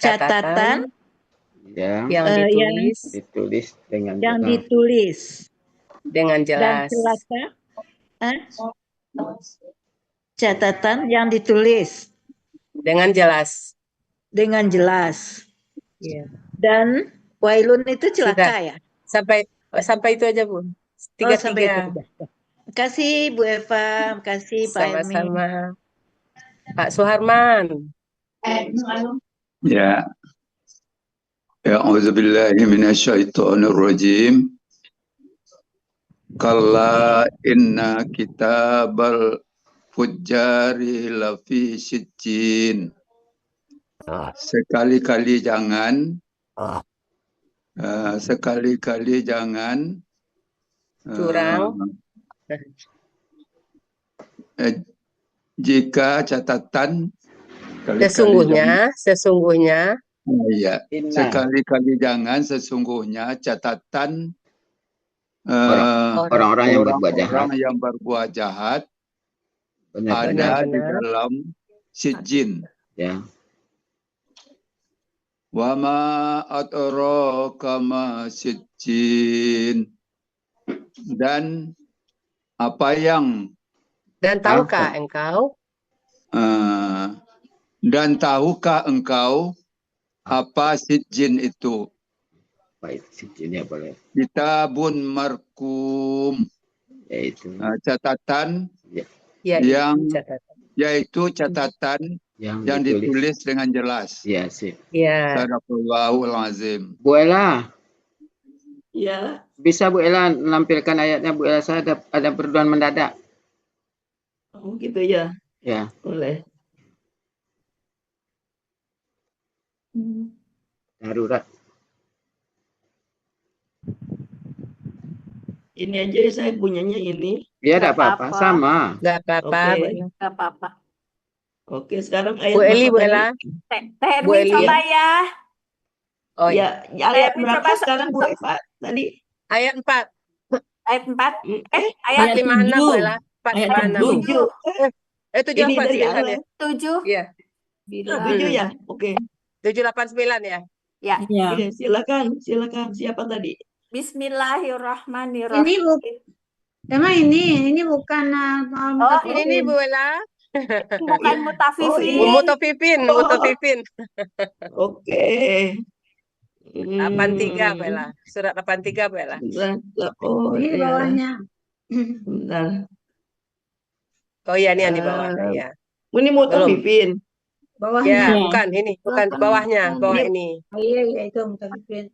[SPEAKER 16] catatan
[SPEAKER 6] yang
[SPEAKER 1] ditulis dengan
[SPEAKER 16] yang
[SPEAKER 1] jelas.
[SPEAKER 16] ditulis
[SPEAKER 6] dengan
[SPEAKER 16] dan
[SPEAKER 6] jelas.
[SPEAKER 16] celaka catatan yang ditulis
[SPEAKER 6] Dengan jelas. Ya.
[SPEAKER 16] Dan wailun itu celaka
[SPEAKER 6] Sudah.
[SPEAKER 16] ya.
[SPEAKER 6] Sampai itu aja, Bu.
[SPEAKER 16] Sampai itu
[SPEAKER 6] Tiga.
[SPEAKER 16] aja. Makasih Bu Eva, makasih Pak Helmi.
[SPEAKER 6] Sama-sama. Pak Suharman.
[SPEAKER 9] Ya. A'udzubillahi minasyaitonirrajim. Kalla inna kitabal fujjari lafi sijjin. Sekali-kali jangan
[SPEAKER 6] Curang.
[SPEAKER 9] Jika catatan
[SPEAKER 6] Sesungguhnya
[SPEAKER 9] iya, sekali-kali jangan sesungguhnya catatan
[SPEAKER 1] orang-orang yang
[SPEAKER 9] berbuat jahat
[SPEAKER 1] Benar-benar.
[SPEAKER 9] ada di dalam sijjin.
[SPEAKER 1] Ya.
[SPEAKER 9] Wa ma adraka ma sijjin. Dan apa yang
[SPEAKER 6] tahukah engkau?
[SPEAKER 9] Dan tahukah engkau apa sijjin itu?
[SPEAKER 1] Baik, sijjinnya boleh.
[SPEAKER 9] Kitabun markum,
[SPEAKER 1] yaitu
[SPEAKER 9] catatan yaitu catatan yang ditulis dengan jelas.
[SPEAKER 1] Ya, sih.
[SPEAKER 6] Ya.
[SPEAKER 9] Sadaqallahul azim.
[SPEAKER 1] Bu Ella.
[SPEAKER 7] Ya.
[SPEAKER 1] Bisa Bu Ella menampilkan ayatnya Bu Ella, saya ada perluan mendadak.
[SPEAKER 7] Oh gitu ya.
[SPEAKER 1] Ya.
[SPEAKER 7] Boleh.
[SPEAKER 1] Darurat.
[SPEAKER 7] Ini aja saya punyanya ini.
[SPEAKER 1] Ya, tidak apa-apa, sama.
[SPEAKER 6] Tidak apa-apa.
[SPEAKER 11] Nggak apa-apa.
[SPEAKER 7] Oke, sekarang ayat
[SPEAKER 6] Bu Eli, Bu Ella.
[SPEAKER 11] Bu Eli coba ya.
[SPEAKER 6] Oh
[SPEAKER 7] ya. Ayat berapa sekarang Bu Eva tadi?
[SPEAKER 6] Ayat 4.
[SPEAKER 11] Ayat 4.
[SPEAKER 6] Ayat 56 Bu Ella.
[SPEAKER 11] 456.
[SPEAKER 7] 7. Ini dari Allah.
[SPEAKER 11] 7.
[SPEAKER 6] Iya.
[SPEAKER 7] 7 ya? Oke.
[SPEAKER 6] 789 ya?
[SPEAKER 11] Ya.
[SPEAKER 7] Oke, silakan. Siapa tadi?
[SPEAKER 11] Bismillahirrahmanirrahim.
[SPEAKER 15] Emang ini bukan
[SPEAKER 6] ini Bu Ella.
[SPEAKER 11] Bukan Mutafifin.
[SPEAKER 6] Mutafifin.
[SPEAKER 7] Oke.
[SPEAKER 6] 83 Bu Ella. Surat 83 Bu Ella.
[SPEAKER 7] Oh,
[SPEAKER 15] ini bawahnya.
[SPEAKER 7] Bentar.
[SPEAKER 6] Oh iya, ini yang di bawah. Ya.
[SPEAKER 7] Ini Mutafifin.
[SPEAKER 15] Bawahnya.
[SPEAKER 6] Ya, bukan ini, bukan bawahnya, bawah ini.
[SPEAKER 15] Oh iya, itu Mutafifin.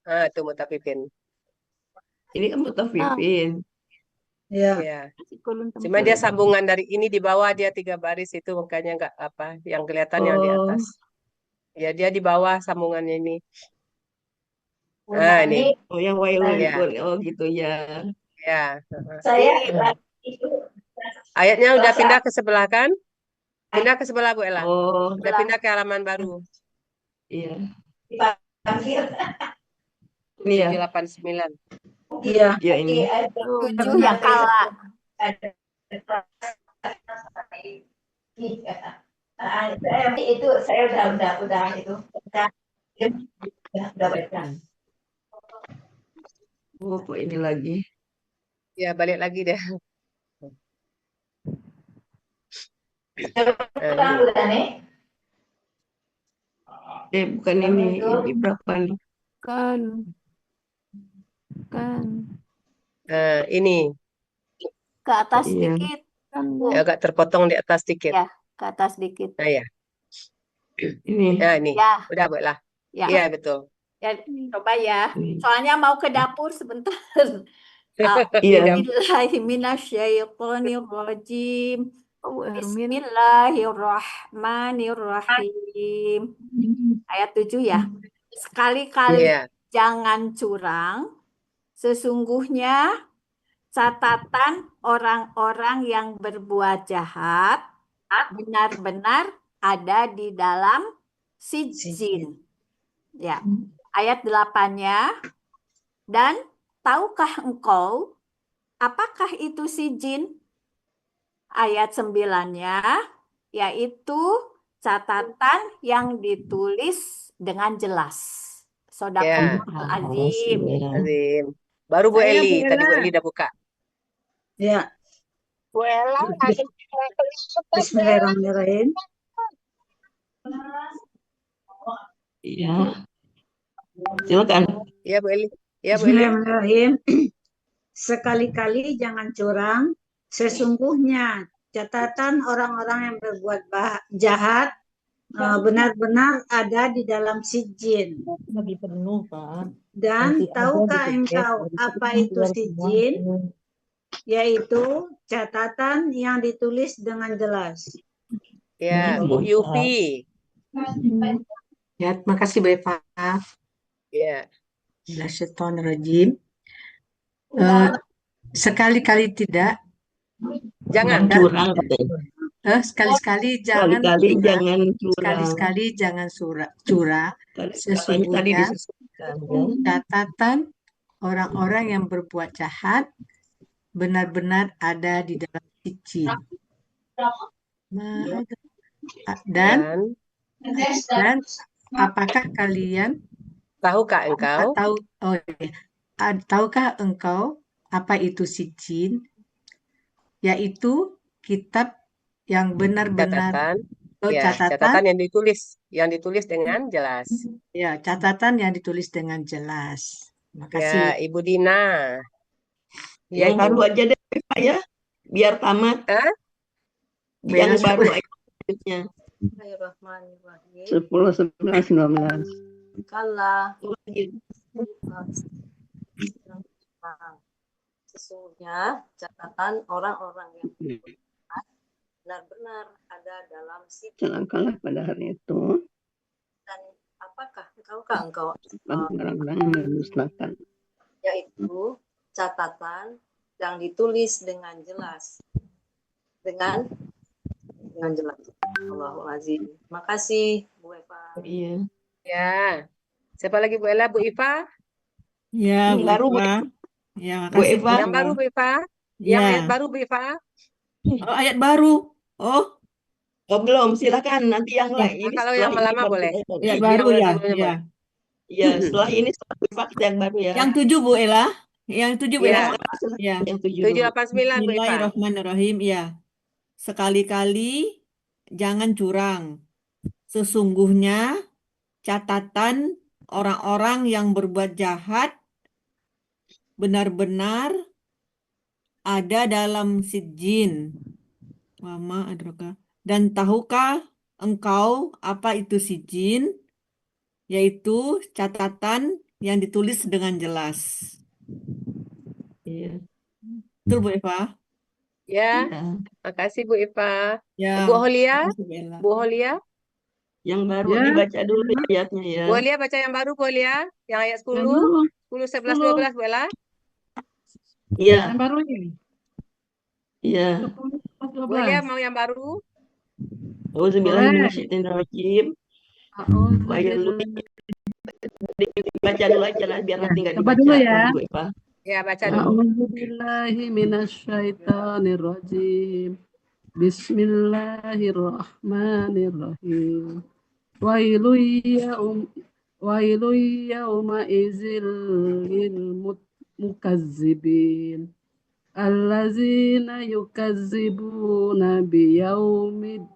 [SPEAKER 6] Itu Mutafifin.
[SPEAKER 7] Ini kan Mutafifin.
[SPEAKER 6] Ya. Cuma dia sambungan dari ini di bawah, dia 3 baris itu, makanya nggak apa, yang kelihatan yang di atas. Ya, dia di bawah sambungannya ini. Nah, ini.
[SPEAKER 7] Oh, yang wailun. Oh, gitu ya.
[SPEAKER 6] Ya.
[SPEAKER 11] Saya
[SPEAKER 6] ayatnya udah pindah ke sebelah kan? Pindah ke sebelah Bu Ella.
[SPEAKER 7] Oh.
[SPEAKER 6] Udah pindah ke halaman baru.
[SPEAKER 7] Iya.
[SPEAKER 6] Ini ya. 789.
[SPEAKER 7] Iya. Iya ini.
[SPEAKER 11] 7 yang kalah.
[SPEAKER 17] Itu saya udah itu. Udah baca.
[SPEAKER 7] Oh, kok ini lagi?
[SPEAKER 6] Ya, balik lagi deh.
[SPEAKER 7] Bukan ini berapa nih?
[SPEAKER 10] Kan.
[SPEAKER 6] Ini.
[SPEAKER 11] Ke atas sedikit.
[SPEAKER 6] Ya, agak terpotong di atas sedikit.
[SPEAKER 11] Ya, ke atas sedikit.
[SPEAKER 6] Nah, ya.
[SPEAKER 7] Ini.
[SPEAKER 6] Ya, ini.
[SPEAKER 11] Ya.
[SPEAKER 6] Udah, Bu Ella.
[SPEAKER 11] Ya.
[SPEAKER 6] Iya, betul.
[SPEAKER 11] Ya, coba ya. Soalnya mau ke dapur sebentar. Bismillahirrahmanirrahim. Bismillahirrahmanirrahim. Ayat 7 ya. Sekali-kali jangan curang. Sesungguhnya catatan orang-orang yang berbuat jahat benar-benar ada di dalam sijjin. Ya, ayat 8-nya. Dan tahukah engkau apakah itu sijjin? Ayat 9-nya, yaitu catatan yang ditulis dengan jelas. Shadaqallahul azim.
[SPEAKER 6] Azim. Baru Bu
[SPEAKER 12] Saya
[SPEAKER 6] Eli,
[SPEAKER 12] Bu
[SPEAKER 6] tadi Bu
[SPEAKER 12] Ella.
[SPEAKER 6] Eli udah buka.
[SPEAKER 12] Ya. Bu Ella, Bismillahirrahmanirrahim.
[SPEAKER 7] Iya. Silakan.
[SPEAKER 6] Iya Bu Eli. Iya Bu Eli.
[SPEAKER 12] Bismillahirrahmanirrahim. Sekali-kali jangan curang. Sesungguhnya catatan orang-orang yang berbuat jahat benar-benar ada di dalam sijjin.
[SPEAKER 15] Lagi penuh, Pak.
[SPEAKER 12] Dan
[SPEAKER 15] Nanti ada
[SPEAKER 12] tahukah
[SPEAKER 15] di
[SPEAKER 12] engkau apa itu sijjin? Yaitu catatan yang ditulis dengan jelas.
[SPEAKER 6] Ya, Bu Yufi.
[SPEAKER 4] Ya, terima kasih Bu Eva.
[SPEAKER 6] Ya.
[SPEAKER 4] Minasyaitonirrajim. Sekali-kali tidak.
[SPEAKER 6] Jangan
[SPEAKER 7] curang.
[SPEAKER 4] Sekali-sekali jangan
[SPEAKER 7] Sekali-kali
[SPEAKER 4] curang.
[SPEAKER 7] jangan curang.
[SPEAKER 4] Sekali-sekali jangan curang.
[SPEAKER 7] Tadi
[SPEAKER 4] Sesungguhnya
[SPEAKER 7] disebutkan, ya.
[SPEAKER 4] catatan orang-orang yang berbuat jahat benar-benar ada di dalam sijjin. Dan apakah kalian
[SPEAKER 6] tahukah engkau?
[SPEAKER 4] Tahukah engkau apa itu sijjin? Yaitu kitab yang benar-benar
[SPEAKER 6] catatan yang ditulis dengan jelas.
[SPEAKER 4] Ya, catatan yang ditulis dengan jelas. Terima kasih.
[SPEAKER 6] Ya, Ibu Dina.
[SPEAKER 7] Yang baru aja deh Pak ya, biar tamat. Yang baru aja.
[SPEAKER 3] Bismillahirrahmanirrahim. 10, 11, 12.
[SPEAKER 8] Kala sesungguhnya catatan orang-orang yang benar-benar ada dalam sijjin.
[SPEAKER 3] Celakalah pada hari itu
[SPEAKER 8] Dan tahukah engkau
[SPEAKER 3] orang-orang yang mendustakan,
[SPEAKER 8] yaitu catatan yang ditulis dengan jelas. Dengan jelas. Allahul azim. Makasih Bu Eva.
[SPEAKER 7] Iya.
[SPEAKER 6] Ya. Siapa lagi Bu Ella? Bu Iva?
[SPEAKER 2] Ya, Bu
[SPEAKER 7] baru
[SPEAKER 2] Eva. Ya,
[SPEAKER 7] Bu
[SPEAKER 2] makasih
[SPEAKER 7] Eva.
[SPEAKER 6] Yang baru Bu Iva?
[SPEAKER 2] Ya.
[SPEAKER 6] Yang ayat baru Bu Iva?
[SPEAKER 2] Oh, ayat baru. Oh.
[SPEAKER 7] Oh belum, silakan nanti yang lain. Ini
[SPEAKER 6] Kalau
[SPEAKER 7] setelah
[SPEAKER 6] yang
[SPEAKER 7] ini
[SPEAKER 6] lama boleh.
[SPEAKER 2] Ayat baru ya. Ya.
[SPEAKER 7] Ya, setelah ini setelah yang baru ya.
[SPEAKER 2] Yang 7 Bu Ella. Yang 7 Bu Ella. Ya.
[SPEAKER 7] Yang
[SPEAKER 6] 789 Bu Iva.
[SPEAKER 2] Bismillahirrahmanirrahim. Ya. Sekali-kali jangan curang. Sesungguhnya catatan orang-orang yang berbuat jahat benar-benar ada dalam sijjin. Wama adraka. Dan tahukah engkau apa itu sijjin? Yaitu catatan yang ditulis dengan jelas.
[SPEAKER 7] Iya.
[SPEAKER 2] Betul Bu Eva?
[SPEAKER 6] Ya. Makasih Bu Eva.
[SPEAKER 2] Ya.
[SPEAKER 6] Bu Holia?
[SPEAKER 2] Makasih, Bu Ella.
[SPEAKER 6] Bu Holia?
[SPEAKER 7] Yang baru
[SPEAKER 3] Ya.
[SPEAKER 7] dibaca dulu ayatnya ya.
[SPEAKER 6] Bu Holia baca yang baru Bu Holia. Yang ayat 10,
[SPEAKER 3] Yang baru.
[SPEAKER 6] 10, 11, 12 Bu Ella.
[SPEAKER 7] Iya.
[SPEAKER 3] Yang baru ini.
[SPEAKER 7] Iya.
[SPEAKER 6] Bu Holia mau yang baru?
[SPEAKER 7] Auzubillahiminasyaitonirrajim. Baca dulu aja lah biar nanti nggak
[SPEAKER 3] Coba
[SPEAKER 7] dibaca.
[SPEAKER 3] dulu ya.
[SPEAKER 7] Bu Eva.
[SPEAKER 6] Ya, baca dulu.
[SPEAKER 8] A'udzubillahiminasyaitonirrajim. Bismillahirrahmanirrahim. Wailu yauma izil lil mukazzibin. Allazina yukazzibuna biyaumiddin.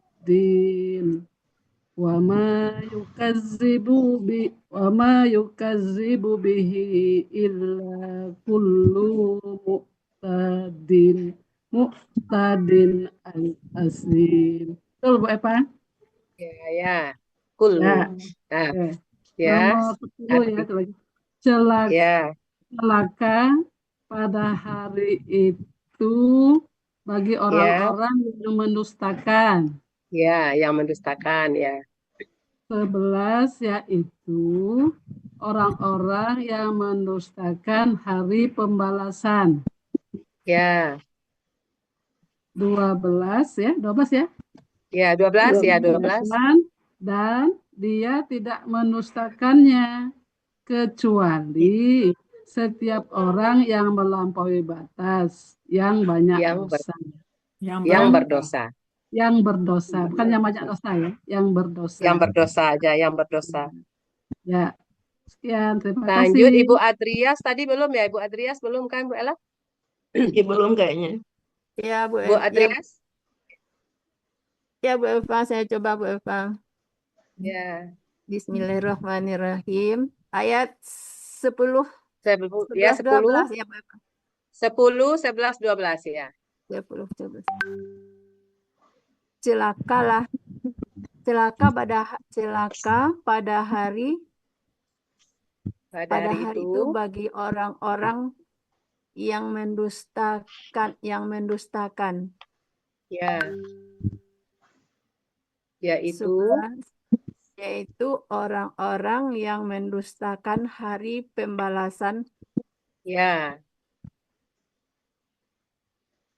[SPEAKER 8] Wa ma yukazzibu bihi illa kullu mu'tadin asim. Betul Bu Eva?
[SPEAKER 6] Ya. Kullu.
[SPEAKER 8] Ya.
[SPEAKER 6] Nah, ya.
[SPEAKER 8] Nomor 10 ya. Celaka pada hari itu bagi orang-orang yang mendustakan.
[SPEAKER 6] Ya, yang mendustakan ya.
[SPEAKER 8] 11 yaitu orang-orang yang mendustakan hari pembalasan.
[SPEAKER 6] Ya.
[SPEAKER 8] 12 ya, 12 ya.
[SPEAKER 6] Ya, 12 ya, 12.
[SPEAKER 8] Dan dia tidak mendustakannya kecuali setiap orang yang melampaui batas, yang banyak dosa.
[SPEAKER 6] Yang berdosa.
[SPEAKER 8] Yang berdosa, bukan yang banyak dosa ya, yang berdosa.
[SPEAKER 6] Yang berdosa aja, yang berdosa.
[SPEAKER 8] Ya, sekian, terima
[SPEAKER 6] Lanjut
[SPEAKER 8] kasih.
[SPEAKER 6] Ibu Adrias, tadi belum ya, Ibu Adrias belum kan Bu Ella?
[SPEAKER 7] Ya, belum kayaknya.
[SPEAKER 10] Ya, Bu
[SPEAKER 6] Bu
[SPEAKER 10] Eva.
[SPEAKER 6] Adrias?
[SPEAKER 10] Ya, Bu Eva, saya coba Bu Eva.
[SPEAKER 6] Ya.
[SPEAKER 10] Bismillahirrahmanirrahim. Ayat 10,
[SPEAKER 6] Ya,
[SPEAKER 10] 11,
[SPEAKER 6] 10,
[SPEAKER 10] 12 ya Bu Eva.
[SPEAKER 6] 10, 11, 12 ya.
[SPEAKER 10] 10, 11. Celaka pada hari itu bagi orang-orang yang mendustakan.
[SPEAKER 6] Ya. Yaitu
[SPEAKER 10] orang-orang yang mendustakan hari pembalasan.
[SPEAKER 6] Ya.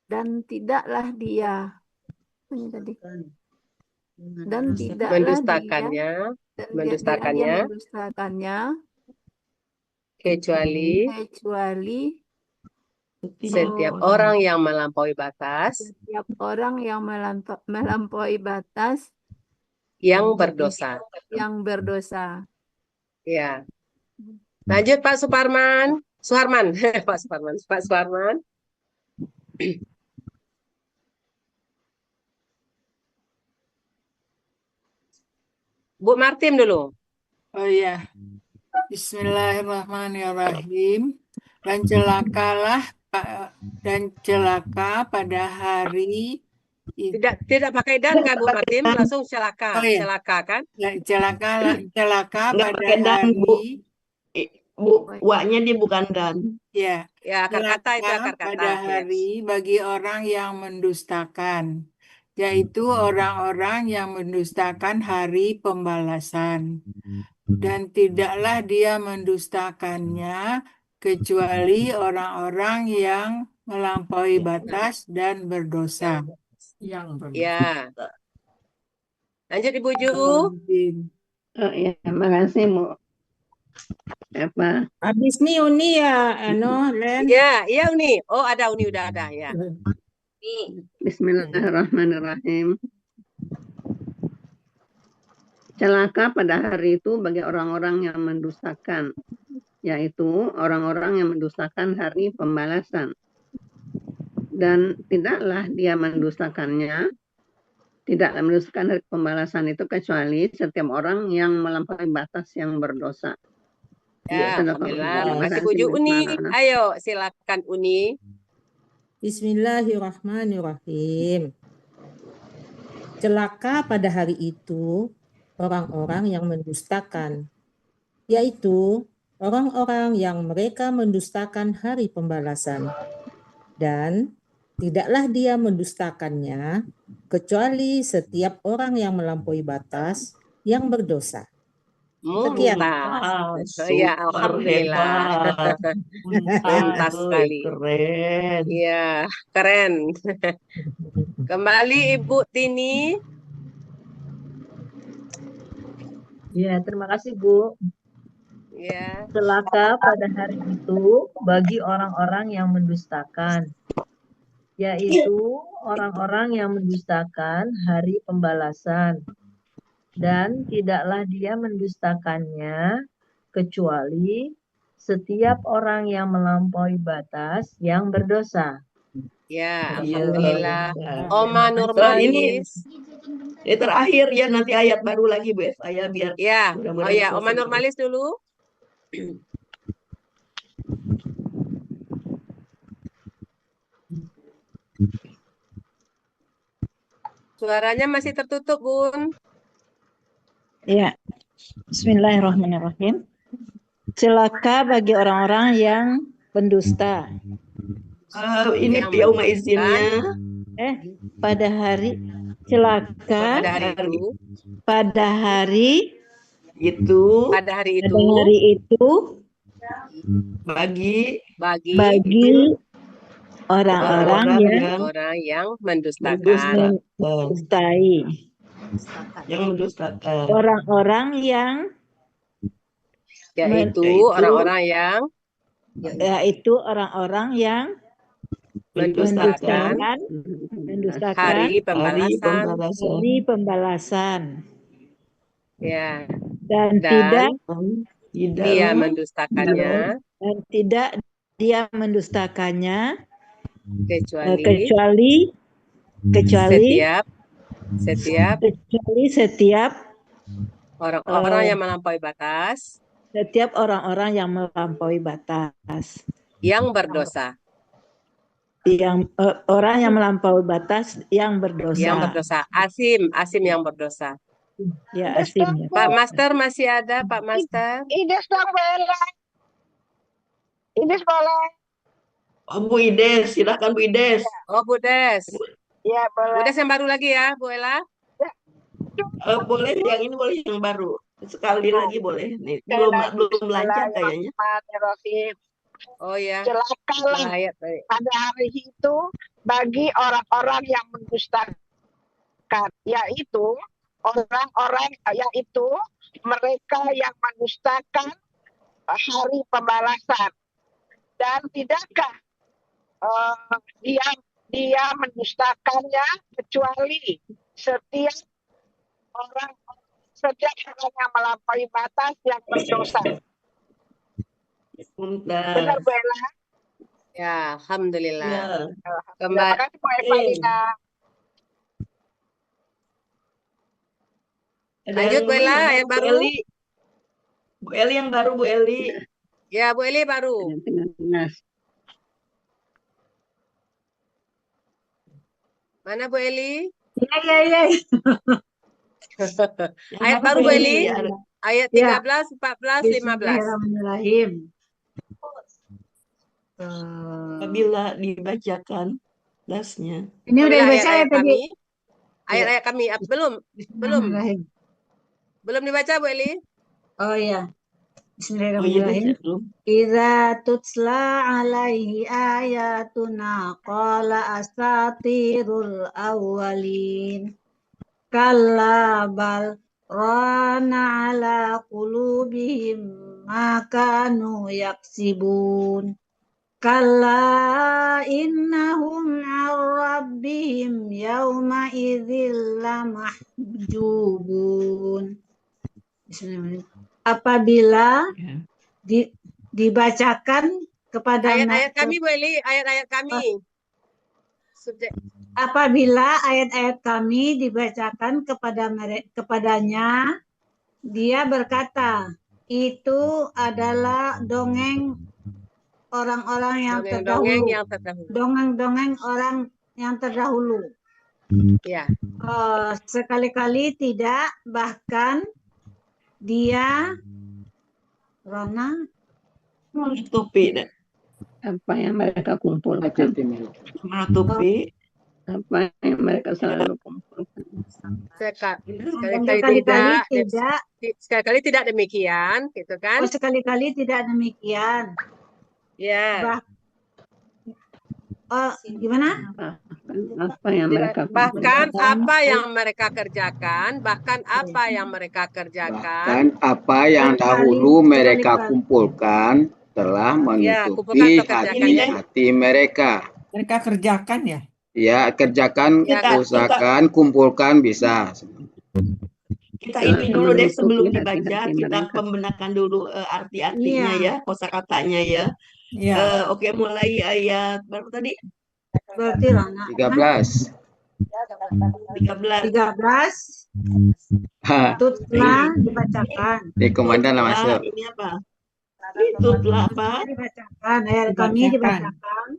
[SPEAKER 10] Dan tidaklah dia mendustakannya
[SPEAKER 6] kecuali setiap orang yang melampaui batas, yang berdosa. Ya. Lanjut Pak Suparman. Pak Suparman. Bu Martin dulu.
[SPEAKER 2] Oh iya. Bismillahirrahmanirrahim. Dan celaka pada hari itu.
[SPEAKER 6] Tidak pakai dan kan Bu Martin, langsung celaka.
[SPEAKER 2] Oh, iya.
[SPEAKER 6] Celaka kan?
[SPEAKER 2] Ya, celaka pada
[SPEAKER 7] dan,
[SPEAKER 2] hari
[SPEAKER 7] wa-nya dia bukan dan.
[SPEAKER 2] Ya.
[SPEAKER 6] Ya, akar kata itu akar kata.
[SPEAKER 2] Pada hari bagi orang yang mendustakan, yaitu orang-orang yang mendustakan hari pembalasan. Dan tidaklah dia mendustakannya kecuali orang-orang yang melampaui batas dan berdosa.
[SPEAKER 6] Ya. Lanjut Ibu Ju.
[SPEAKER 3] Oh ya, makasih Bu. Apa?
[SPEAKER 15] Habis nih Uni ya, Len.
[SPEAKER 6] Ya, iya Uni. Oh, ada Uni, udah ada ya.
[SPEAKER 3] Bismillahirrahmanirrahim. Celaka pada hari itu bagi orang-orang yang mendustakan, yaitu orang-orang yang mendustakan hari pembalasan. Dan tidaklah dia mendustakannya, tidaklah mendustakan hari pembalasan itu kecuali setiap orang yang melampaui batas yang berdosa.
[SPEAKER 6] Ya, alhamdulillah. Makasih Bu Ju. Uni, ayo silakan Uni.
[SPEAKER 15] Bismillahirrahmanirrahim. Celaka pada hari itu orang-orang yang mendustakan, yaitu orang-orang yang mereka mendustakan hari pembalasan. Dan tidaklah dia mendustakannya kecuali setiap orang yang melampaui batas yang berdosa. Sekian.
[SPEAKER 6] Ya, alhamdulillah. Tuntas sekali.
[SPEAKER 7] Keren.
[SPEAKER 6] Iya, keren. Kembali Ibu Tini.
[SPEAKER 16] Ya, terima kasih Bu.
[SPEAKER 6] Ya.
[SPEAKER 16] Celaka pada hari itu bagi orang-orang yang mendustakan, yaitu orang-orang yang mendustakan hari pembalasan. Dan tidaklah dia mendustakannya kecuali setiap orang yang melampaui batas yang berdosa.
[SPEAKER 6] Ya, alhamdulillah. Oma Nurmalis.
[SPEAKER 7] Ini terakhir ya, nanti ayat baru lagi Bu Eva ya, biar.
[SPEAKER 6] Ya. Oh ya, Oma Nurmalis dulu. Suaranya masih tertutup, Bun.
[SPEAKER 16] Ya, Bismillahirrahmanirrahim. Celaka bagi orang-orang yang pendusta.
[SPEAKER 7] Ini yauma izinnya.
[SPEAKER 16] Pada hari celaka pada hari
[SPEAKER 7] itu
[SPEAKER 6] pada hari
[SPEAKER 12] Pada
[SPEAKER 6] itu
[SPEAKER 12] hari itu
[SPEAKER 7] bagi
[SPEAKER 12] bagi orang-orang
[SPEAKER 7] orang-orang
[SPEAKER 12] yang
[SPEAKER 7] yang
[SPEAKER 6] orang yang mendustakan.
[SPEAKER 7] mendustakan,
[SPEAKER 12] mendustai,
[SPEAKER 7] yang mendustakan,
[SPEAKER 12] orang-orang yang
[SPEAKER 6] Yaitu orang-orang yang
[SPEAKER 12] yaitu orang-orang yang
[SPEAKER 6] mendustakan
[SPEAKER 12] mendustakan
[SPEAKER 6] hari
[SPEAKER 7] hari
[SPEAKER 6] pembalasan.
[SPEAKER 7] pembalasan,
[SPEAKER 12] hari pembalasan
[SPEAKER 6] Ya.
[SPEAKER 12] dan
[SPEAKER 6] Dan dia
[SPEAKER 12] tidak
[SPEAKER 6] mendustakannya
[SPEAKER 12] dan tidak dia mendustakannya
[SPEAKER 6] kecuali setiap orang-orang yang melampaui batas
[SPEAKER 12] setiap orang-orang yang melampaui batas,
[SPEAKER 6] yang berdosa.
[SPEAKER 12] Orang yang melampaui batas yang berdosa.
[SPEAKER 6] Asim yang berdosa.
[SPEAKER 12] Ya, asim. Ya.
[SPEAKER 6] Pak Master masih ada, Pak Master?
[SPEAKER 18] Ides dong, boleh. Ides boleh.
[SPEAKER 7] Oh, Bu Ides, silakan Bu Ides.
[SPEAKER 6] Oh, Bu Des.
[SPEAKER 18] Ya, boleh.
[SPEAKER 6] Bu Des yang baru lagi ya, Bu Ella?
[SPEAKER 7] Boleh, yang ini boleh yang baru. Sekali lagi boleh. Nih, belum lancar kayaknya.
[SPEAKER 6] Oh ya.
[SPEAKER 18] Celakalah pada hari itu bagi orang-orang yang mendustakan, yaitu mereka yang mendustakan hari pembalasan. Dan tidakkah dia mendustakannya kecuali setiap orang yang melampaui batas yang berdosa. Benar, Bu Ella?
[SPEAKER 6] Ya, alhamdulillah.
[SPEAKER 18] Ya.
[SPEAKER 6] Kembali.
[SPEAKER 18] Terima kasih, Bu Evalina.
[SPEAKER 6] Lanjut Bu Ella yang baru.
[SPEAKER 7] Bu Eli yang baru, Bu Eli.
[SPEAKER 6] Ya, Bu Eli baru. Mana Bu Eli?
[SPEAKER 12] Ya.
[SPEAKER 6] Ayat baru Bu Eli. Ayat 13, 14, 15.
[SPEAKER 7] Apabila dibacakan dasnya.
[SPEAKER 12] Ini udah dibaca ya tadi.
[SPEAKER 6] Ayat-ayat kami belum dibaca Bu Eli?
[SPEAKER 12] Oh ya. Bismillahirrahmanirrahim. Idza tutla alaihi ayatuna qala asatirul awwalin. Kalla bal rana ala qulubihim ma kanu yaksibun. Kalla innahum an rabbihim yawma idzil lamahjubun. Bismillahirrahmanirrahim. Apabila dibacakan kepada
[SPEAKER 6] ayat-ayat kami Bu Eli, ayat-ayat kami.
[SPEAKER 12] Apabila ayat-ayat kami dibacakan kepadanya, dia berkata, itu adalah dongeng orang-orang yang terdahulu. Dongeng-dongeng orang yang terdahulu.
[SPEAKER 6] Ya.
[SPEAKER 12] Sekali-kali tidak, bahkan dia
[SPEAKER 7] menutupi
[SPEAKER 3] apa yang mereka kumpulkan,
[SPEAKER 7] menutupi
[SPEAKER 3] apa yang mereka selalu kumpulkan.
[SPEAKER 6] Sekali-kali tidak demikian, gitu kan?
[SPEAKER 12] Sekali-kali tidak demikian.
[SPEAKER 6] Ya.
[SPEAKER 12] Gimana?
[SPEAKER 3] Apa yang mereka
[SPEAKER 6] bahkan apa yang mereka kerjakan, bahkan apa yang dahulu mereka kumpulkan telah menutupi hati mereka.
[SPEAKER 2] Mereka kerjakan ya?
[SPEAKER 1] Ya, kerjakan, usahakan, kumpulkan bisa.
[SPEAKER 7] Kita ini dulu deh sebelum dibaca, kita pembenakan dulu arti-artinya ya, kosakatanya ya. Oke, mulai ayat berapa tadi?
[SPEAKER 12] Berarti
[SPEAKER 1] 13.
[SPEAKER 12] 13. Tutla dibacakan.
[SPEAKER 1] Di komandan lah masuk.
[SPEAKER 7] Ini apa? Tutla apa?
[SPEAKER 12] Dibacakan. Ayat kami dibacakan.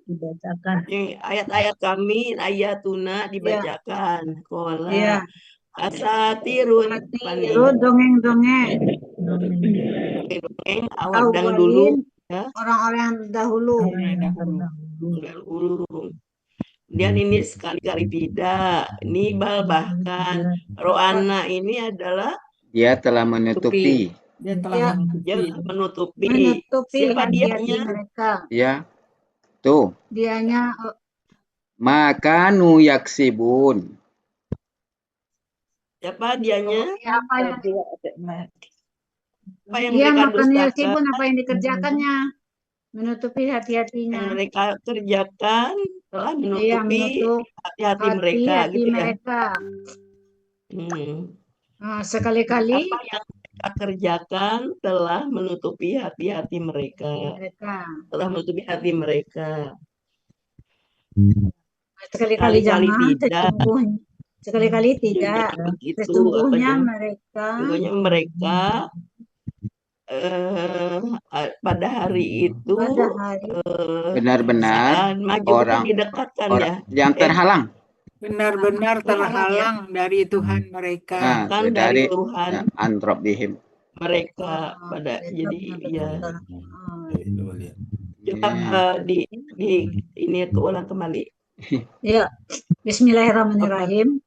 [SPEAKER 7] Ayat-ayat kami, ayatuna dibacakan. Kola. Asatirun.
[SPEAKER 12] Dongeng-dongeng.
[SPEAKER 7] Dongeng awal dan dulu.
[SPEAKER 12] Orang-orang yang dahulu.
[SPEAKER 7] Dan ini sekali-kali tidak. Nibal bahkan. Ro'ana ini adalah
[SPEAKER 1] Dia telah menutupi.
[SPEAKER 2] Dia
[SPEAKER 12] Ya,
[SPEAKER 2] telah
[SPEAKER 7] Dia
[SPEAKER 2] menutupi.
[SPEAKER 7] menutupi. Siapa
[SPEAKER 12] hati-hati
[SPEAKER 7] dianya?
[SPEAKER 12] mereka.
[SPEAKER 1] Ya. Tuh.
[SPEAKER 12] Dianya
[SPEAKER 1] Makanu yaksibun.
[SPEAKER 7] Siapa dianya?
[SPEAKER 12] apa yang
[SPEAKER 7] Apa yang
[SPEAKER 12] dia
[SPEAKER 7] mereka
[SPEAKER 12] makan
[SPEAKER 7] dustakan?
[SPEAKER 12] yasibun, apa yang dikerjakannya, menutupi
[SPEAKER 7] Yang
[SPEAKER 12] hati-hatinya.
[SPEAKER 7] mereka kerjakan telah
[SPEAKER 12] Iya,
[SPEAKER 7] menutupi
[SPEAKER 12] menutup
[SPEAKER 7] hati-hati mereka,
[SPEAKER 12] hati-hati
[SPEAKER 7] gitu ya.
[SPEAKER 12] mereka.
[SPEAKER 7] Apa
[SPEAKER 12] Sekali-kali
[SPEAKER 7] yang mereka kerjakan telah menutupi hati-hati mereka. Telah menutupi hati mereka.
[SPEAKER 12] Sekali-kali
[SPEAKER 7] Kali-kali
[SPEAKER 12] jangan,
[SPEAKER 7] tidak.
[SPEAKER 12] sekali-kali tidak.
[SPEAKER 7] Begitu,
[SPEAKER 12] Sesungguhnya
[SPEAKER 7] atau
[SPEAKER 12] mereka
[SPEAKER 7] sesungguhnya mereka pada hari itu
[SPEAKER 1] benar-benar
[SPEAKER 7] maju
[SPEAKER 1] orang
[SPEAKER 7] didekatkan ya.
[SPEAKER 1] yang terhalang.
[SPEAKER 2] Benar-benar terhalang dari Tuhan mereka.
[SPEAKER 7] Kan dari Tuhan
[SPEAKER 1] antrobihim.
[SPEAKER 7] Mereka pada jadi ya. Coba di ini keulang kembali.
[SPEAKER 12] Ya, Bismillahirrahmanirrahim.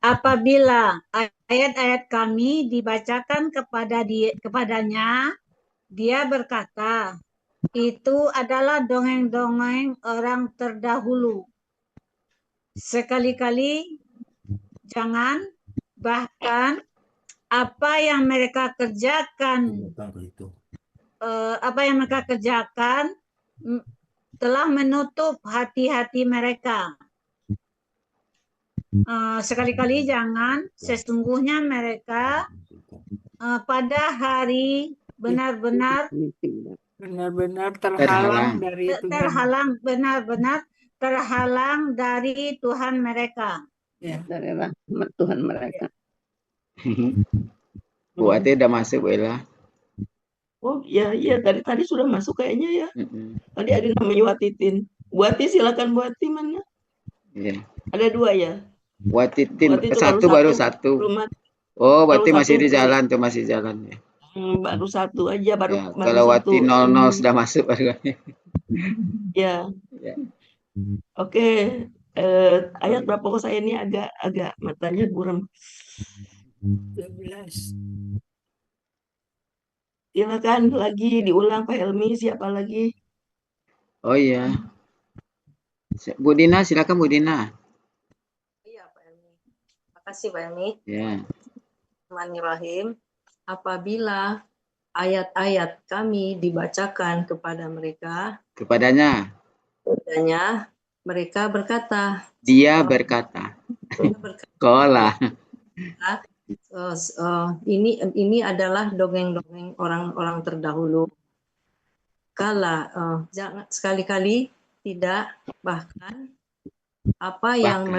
[SPEAKER 12] Apabila ayat-ayat kami dibacakan kepadanya, dia berkata, itu adalah dongeng-dongeng orang terdahulu. Sekali-kali jangan, bahkan apa yang mereka kerjakan telah menutup hati-hati mereka. Sekali-kali jangan, sesungguhnya mereka pada hari benar-benar
[SPEAKER 2] terhalang dari Tuhan.
[SPEAKER 12] Benar-benar terhalang dari Tuhan mereka.
[SPEAKER 2] Ya.
[SPEAKER 3] Dari rahmat Tuhan mereka.
[SPEAKER 1] Bu Ati udah masuk, Bu Ella.
[SPEAKER 7] Oh iya, tadi sudah masuk kayaknya ya. Tadi ada namanya Watitin. Bu Ati silakan, Bu Ati mana?
[SPEAKER 1] Iya.
[SPEAKER 7] Ada dua ya.
[SPEAKER 1] Watitin baru satu. Oh, berarti masih di jalan tuh, masih jalan ya.
[SPEAKER 7] Baru satu aja, baru
[SPEAKER 1] kalau
[SPEAKER 7] satu.
[SPEAKER 1] Wati 00 sudah masuk baru.
[SPEAKER 7] Ya. Oke. Ayat berapa kok saya ini agak matanya buram.
[SPEAKER 2] 12.
[SPEAKER 7] Silakan lagi diulang Pak Helmi, siapa lagi?
[SPEAKER 1] Oh iya. Bu Dina, silakan Bu Dina.
[SPEAKER 19] Iya Pak Helmi. Makasih Pak Helmi.
[SPEAKER 1] Ya.
[SPEAKER 19] Bismillahirrahmanirrahim. Apabila ayat-ayat kami dibacakan kepadanya, mereka berkata.
[SPEAKER 1] Dia berkata. Kola.
[SPEAKER 19] Ini adalah dongeng-dongeng orang-orang terdahulu. Jangan sekali-kali tidak, bahkan apa yang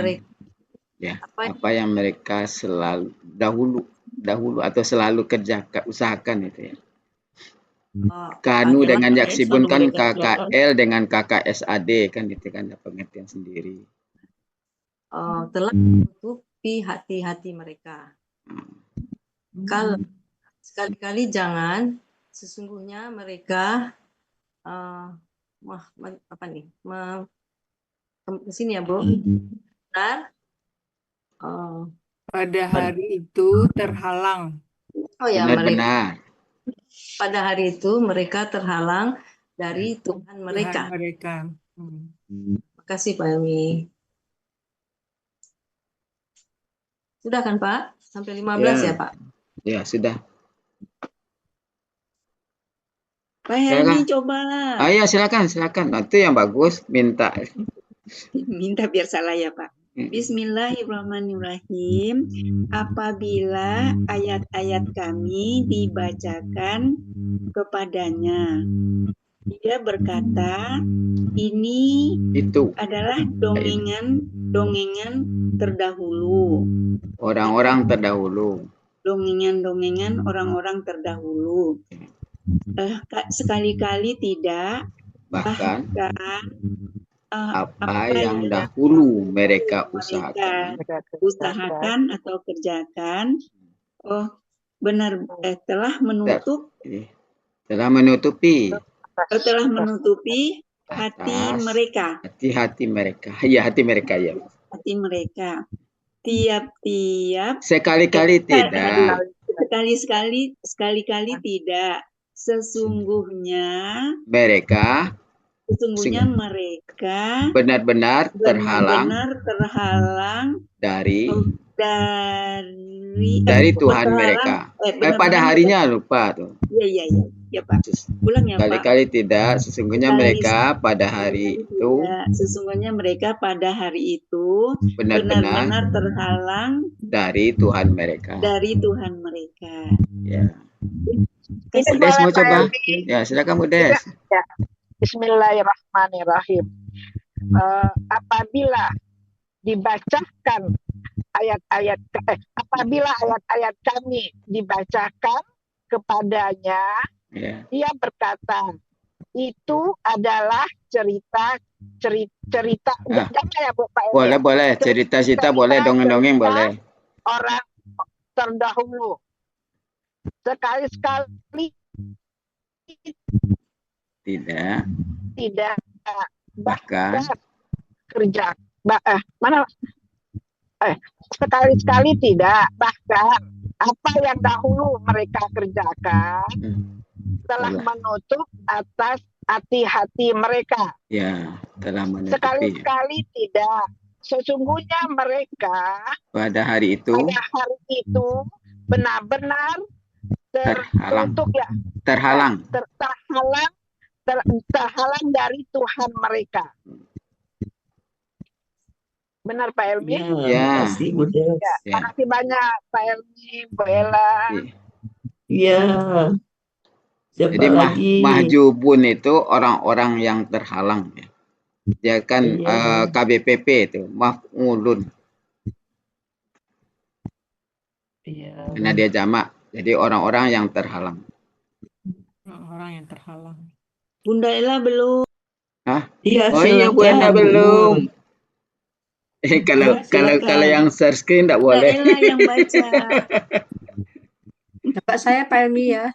[SPEAKER 1] mereka selalu dahulu atau selalu kerjakan, usahakan itu ya. Kanu dengan yaksibun kan KKL dengan KKSAD kan itu kan ada pengertian sendiri.
[SPEAKER 19] Telah menutupi hati-hati mereka. Kalau sekali-kali jangan, sesungguhnya mereka sini ya Bu. Benar.
[SPEAKER 2] Pada hari itu terhalang.
[SPEAKER 19] Oh ya,
[SPEAKER 1] benar.
[SPEAKER 19] Pada hari itu mereka terhalang dari Tuhan mereka. Terima kasih Pak Helmi. Sudah kan Pak? Sampai 15 ya Pak?
[SPEAKER 1] Ya, sudah.
[SPEAKER 5] Pak Helmi coba.
[SPEAKER 1] Ayo silakan. Itu yang bagus, minta
[SPEAKER 5] biar salah ya Pak. Bismillahirrahmanirrahim. Apabila ayat-ayat kami dibacakan kepadanya, dia berkata, ini adalah dongeng-dongeng terdahulu.
[SPEAKER 1] Orang-orang terdahulu.
[SPEAKER 5] Dongengan-dongengan orang-orang terdahulu. Sekali-kali tidak, bahkan
[SPEAKER 1] apa yang dahulu mereka usahakan
[SPEAKER 5] atau kerjakan, telah menutupi hati mereka.
[SPEAKER 1] Hati mereka. Ya, hati mereka ya.
[SPEAKER 5] Hati mereka. Tiap-tiap
[SPEAKER 1] sekali-kali tidak.
[SPEAKER 5] Sekali-kali tidak. Sesungguhnya
[SPEAKER 1] mereka benar-benar terhalang dari Tuhan mereka. Pada harinya lupa tuh.
[SPEAKER 5] Iya Pak. Ulang ya Pak.
[SPEAKER 1] Kali-kali tidak, sesungguhnya mereka pada hari itu.
[SPEAKER 5] Sesungguhnya mereka pada hari itu benar-benar terhalang
[SPEAKER 1] dari Tuhan mereka. Ya.
[SPEAKER 18] Ini
[SPEAKER 1] Des mau coba?
[SPEAKER 18] Elmi.
[SPEAKER 1] Ya, silakan Bu Des.
[SPEAKER 18] Ya. Bismillahirrahmanirrahim. Apabila dibacakan apabila ayat-ayat kami dibacakan kepadanya, dia berkata, itu adalah cerita. Ya, Bu, Pak
[SPEAKER 1] boleh, boleh. Cerita-cerita boleh, dongeng-dongeng boleh.
[SPEAKER 18] Orang terdahulu. Sekali-sekali tidak bahkan kerja sekali-sekali tidak bahkan apa yang dahulu mereka kerjakan telah menutup atas hati-hati mereka.
[SPEAKER 1] Ya, telah menutupi.
[SPEAKER 18] Sekali-sekali tidak. Sesungguhnya mereka
[SPEAKER 1] pada hari itu
[SPEAKER 18] benar-benar terhalang dari Tuhan mereka. Benar Pak Elmi?
[SPEAKER 7] Ya, makasih Bu Des.
[SPEAKER 18] Makasih banyak Pak Elmi, Bu Ella.
[SPEAKER 7] Iya.
[SPEAKER 1] Jadi mahjubun itu orang-orang yang terhalang. Dia kan KBPP itu, maf'ulun. Karena dia jamak. Jadi orang-orang yang terhalang.
[SPEAKER 2] Orang yang terhalang.
[SPEAKER 5] Bunda Ella belum.
[SPEAKER 1] Hah?
[SPEAKER 7] Iya,
[SPEAKER 1] oh iya Bu Ella belum. Kalau yang share screen tidak boleh.
[SPEAKER 5] Bunda Ella yang baca.
[SPEAKER 4] Dapat saya Pak Elmi ya.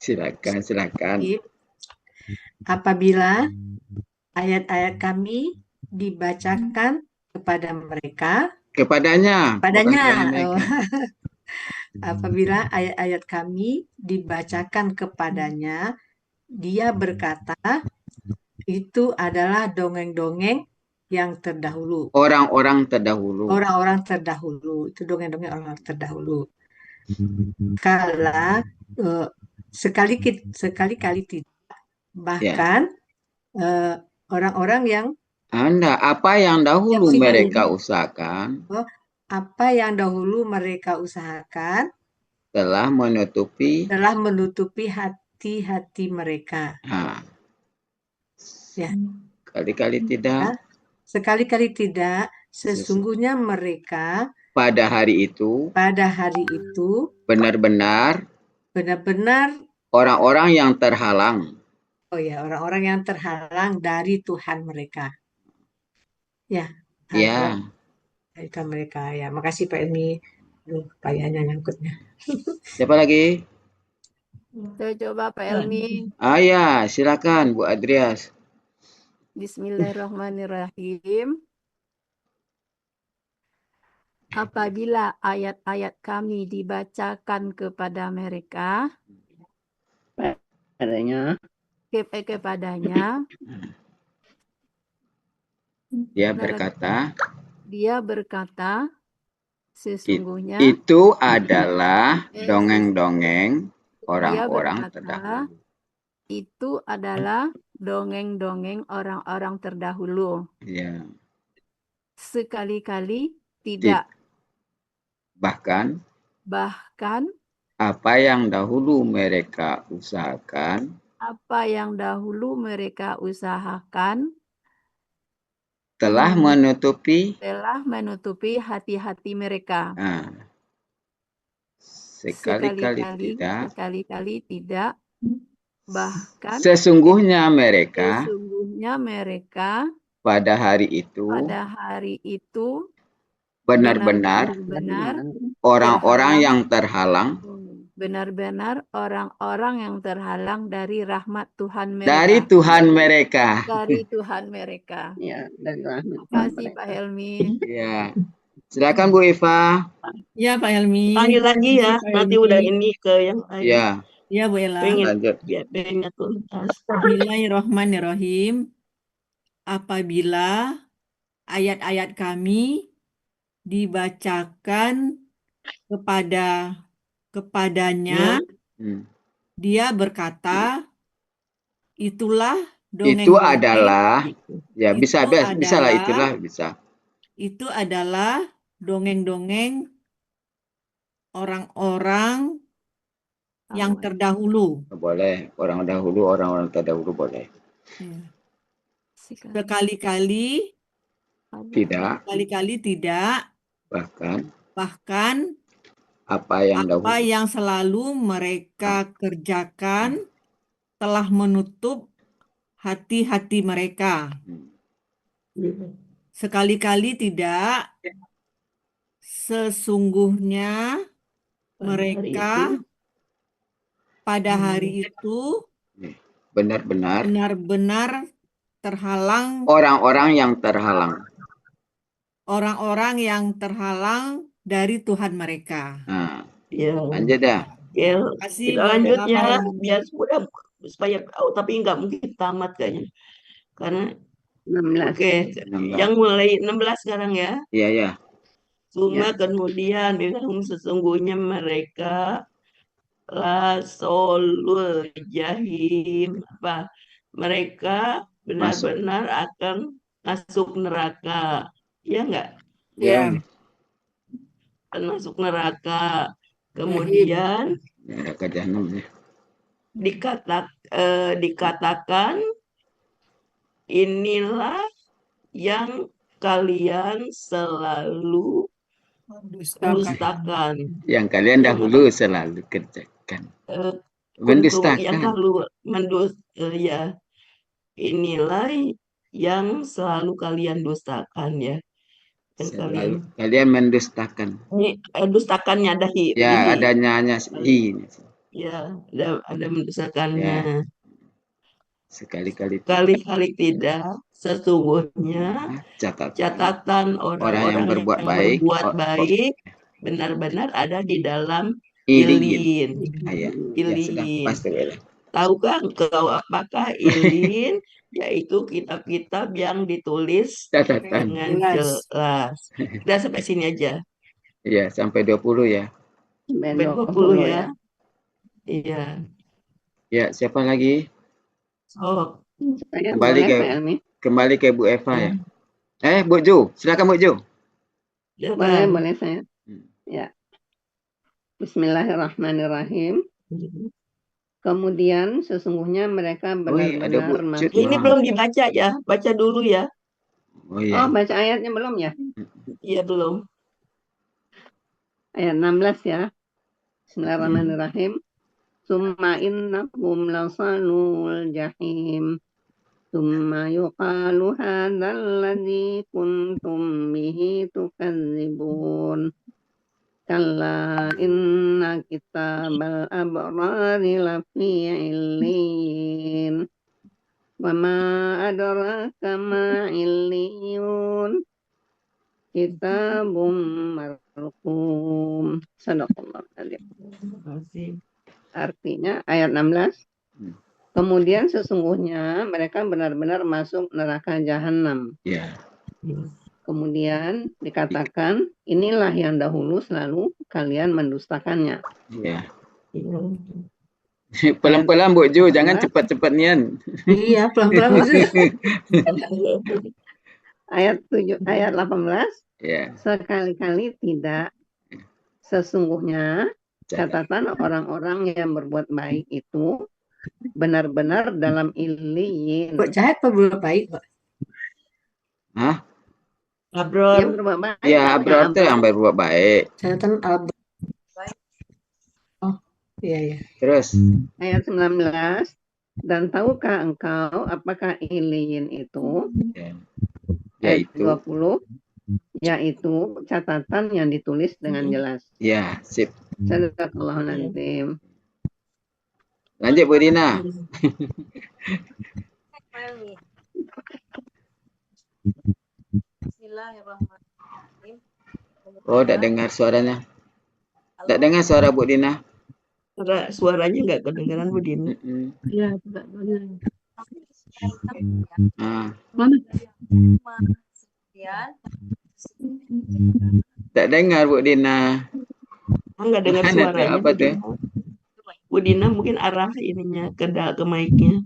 [SPEAKER 1] Silakan.
[SPEAKER 4] Apabila ayat-ayat kami dibacakan kepada mereka, kepadanya. Apabila ayat-ayat kami dibacakan kepadanya, dia berkata, itu adalah dongeng-dongeng yang terdahulu.
[SPEAKER 1] Orang-orang terdahulu.
[SPEAKER 4] Itu dongeng-dongeng orang terdahulu. Kala sekali-kali tidak. Bahkan orang-orang yang
[SPEAKER 1] apa yang dahulu mereka usahakan.
[SPEAKER 4] Apa yang dahulu mereka usahakan
[SPEAKER 1] telah menutupi
[SPEAKER 4] hati-hati mereka. Ya. Sekali-kali tidak. Sesungguhnya mereka
[SPEAKER 1] pada hari itu benar-benar orang-orang yang terhalang.
[SPEAKER 4] Oh ya, orang-orang yang terhalang dari Tuhan mereka. Ya.
[SPEAKER 1] Ya.
[SPEAKER 4] Dari Tuhan mereka. Ya, makasih Pak Elmi. Payahnya nyangkutnya.
[SPEAKER 1] Siapa lagi?
[SPEAKER 10] Saya coba Pak Elmi.
[SPEAKER 1] Ya, silakan Bu Adrias.
[SPEAKER 10] Bismillahirrahmanirrahim. Apabila ayat-ayat kami dibacakan kepada mereka, kepadanya, dia berkata, sesungguhnya
[SPEAKER 1] itu adalah dongeng-dongeng orang-orang terdahulu.
[SPEAKER 10] Itu adalah dongeng-dongeng orang-orang terdahulu.
[SPEAKER 1] Ya.
[SPEAKER 10] Sekali-kali tidak.
[SPEAKER 1] Bahkan
[SPEAKER 10] apa
[SPEAKER 1] yang dahulu mereka usahakan telah menutupi
[SPEAKER 10] hati-hati mereka. Sekali-kali tidak. Bahkan
[SPEAKER 1] sesungguhnya mereka pada hari itu benar-benar orang-orang yang terhalang.
[SPEAKER 10] Benar-benar orang-orang yang terhalang dari rahmat Tuhan mereka.
[SPEAKER 1] Dari Tuhan mereka.
[SPEAKER 10] Ya, dari rahmat.
[SPEAKER 3] Terima
[SPEAKER 10] kasih Pak Helmi.
[SPEAKER 1] Ya. Silakan Bu Eva.
[SPEAKER 2] Ya Pak Helmi.
[SPEAKER 7] Panggil lagi ya,
[SPEAKER 2] Pak
[SPEAKER 7] nanti
[SPEAKER 2] Helmi.
[SPEAKER 7] udah ini ke yang lain.
[SPEAKER 1] Ya.
[SPEAKER 2] Ya Bu Ella.
[SPEAKER 7] Pengen
[SPEAKER 1] Lanjut.
[SPEAKER 7] pengen tuntas.
[SPEAKER 2] Bismillahirrahmanirrahim. Apabila ayat-ayat kami dibacakan kepadanya, dia berkata, itulah
[SPEAKER 1] Itu
[SPEAKER 2] dongeng-dongeng.
[SPEAKER 1] adalah, ya bisa
[SPEAKER 2] Itu
[SPEAKER 1] bisa lah,
[SPEAKER 2] adalah-
[SPEAKER 1] itulah bisa.
[SPEAKER 2] Itu adalah dongeng-dongeng orang-orang yang terdahulu.
[SPEAKER 1] Boleh, orang dahulu, orang-orang terdahulu boleh.
[SPEAKER 2] Ya. Sekali-kali
[SPEAKER 1] Tidak,
[SPEAKER 2] tidak, bahkan
[SPEAKER 1] apa yang
[SPEAKER 2] apa
[SPEAKER 1] dahulu.
[SPEAKER 2] yang selalu mereka kerjakan telah menutup hati-hati mereka. Sekali-kali tidak, sesungguhnya mereka pada hari itu benar-benar terhalang.
[SPEAKER 1] Orang-orang yang terhalang.
[SPEAKER 2] Orang-orang yang terhalang dari Tuhan mereka.
[SPEAKER 1] Nah,
[SPEAKER 7] Ya.
[SPEAKER 1] lanjut dah.
[SPEAKER 7] Ya,
[SPEAKER 2] Kasih
[SPEAKER 7] kita
[SPEAKER 2] Bu
[SPEAKER 7] lanjut
[SPEAKER 2] Ella,
[SPEAKER 7] ya,
[SPEAKER 2] Pak Helmi.
[SPEAKER 7] biar mudah supaya tapi nggak mungkin tamat kayaknya. Karena
[SPEAKER 3] 16.
[SPEAKER 7] Oke, yang mulai 16 sekarang ya.
[SPEAKER 1] Iya, ya.
[SPEAKER 7] Cuma kemudian bilang sesungguhnya mereka lasolul jahim, apa mereka benar-benar akan masuk neraka, ya enggak?
[SPEAKER 1] Ya.
[SPEAKER 7] Masuk neraka. Kemudian
[SPEAKER 1] Neraka jahanam ya.
[SPEAKER 7] dikatakan inilah yang kalian selalu dustakan.
[SPEAKER 1] Yang kalian dahulu selalu kerjakan. Mendustakan.
[SPEAKER 7] Yang selalu ya. Inilah yang selalu kalian dustakan ya. Yang
[SPEAKER 1] kalian mendustakan.
[SPEAKER 7] Ini dustakannya ada hi.
[SPEAKER 1] Ya, adanya hi.
[SPEAKER 7] Ya, ada mendustakannya.
[SPEAKER 1] Ya. Sekali-kali
[SPEAKER 7] tidak, sesungguhnya catatan orang-orang yang berbuat baik benar-benar ada di dalam ilin. Tahukah engkau apakah ilin? Yaitu kitab-kitab yang ditulis dengan jelas. Kita sampai sini aja.
[SPEAKER 1] Iya, sampai 20 ya.
[SPEAKER 7] Sampai 20 ya. Iya.
[SPEAKER 1] Ya, siapa lagi?
[SPEAKER 7] Oh,
[SPEAKER 1] kembali ke Bu Eva ya. Bu Jo, silakan Bu Jo.
[SPEAKER 3] Boleh saya. Ya. Bismillahirrahmanirrahim. Kemudian sesungguhnya mereka benar-benar masuk.
[SPEAKER 7] Ini belum dibaca ya, baca dulu ya.
[SPEAKER 3] Oh, baca ayatnya belum ya?
[SPEAKER 7] Iya belum.
[SPEAKER 3] Ayat 16 ya. Bismillahirrahmanirrahim. Summa innahum lasalul jahim. Summa yuqalu hadzal ladzi kuntum bihi tukadzibun. Kalla inna kitabal abrari lafi illin. Wa ma adraka ma illiyun. Kitabum marqum. Sadaqallahu adzim. Artinya ayat 16. Kemudian sesungguhnya mereka benar-benar masuk neraka jahanam.
[SPEAKER 1] Ya.
[SPEAKER 3] Kemudian dikatakan inilah yang dahulu selalu kalian mendustakannya.
[SPEAKER 1] Ya. Pelan-pelan Bu Jo, jangan cepat-cepat nian.
[SPEAKER 4] Iya, pelan-pelan.
[SPEAKER 3] Ayat 18.
[SPEAKER 1] Ya.
[SPEAKER 3] Sekali-kali tidak, sesungguhnya catatan orang-orang yang berbuat baik itu benar-benar dalam illiyin.
[SPEAKER 4] Buat jahat apa berbuat baik, Pak?
[SPEAKER 1] Hah?
[SPEAKER 7] Abror.
[SPEAKER 3] Yang berbuat baik.
[SPEAKER 1] Ya, abror itu yang berbuat baik.
[SPEAKER 4] Catatan abror. Oh, iya.
[SPEAKER 1] Terus.
[SPEAKER 3] Ayat 19. Dan tahukah engkau apakah illiyin itu? Ayat 20. Yaitu catatan yang ditulis dengan jelas.
[SPEAKER 1] Ya, sip.
[SPEAKER 3] Sadaqallahul adzim.
[SPEAKER 1] Lanjut Bu Dina.
[SPEAKER 17] Bismillahirrahmanirrahim.
[SPEAKER 1] Oh, tidak dengar suaranya. Tidak dengar suara Bu Dina.
[SPEAKER 7] Suaranya nggak kedengaran Bu Dina.
[SPEAKER 8] Iya, tidak dengar.
[SPEAKER 1] Ah.
[SPEAKER 8] Mana?
[SPEAKER 1] Tak dengar Bu Dina.
[SPEAKER 7] Nggak dengar
[SPEAKER 1] Mana tuh?
[SPEAKER 7] suaranya.
[SPEAKER 1] Apa tuh?
[SPEAKER 7] Bu Dina mungkin arah ininya ke mic-nya.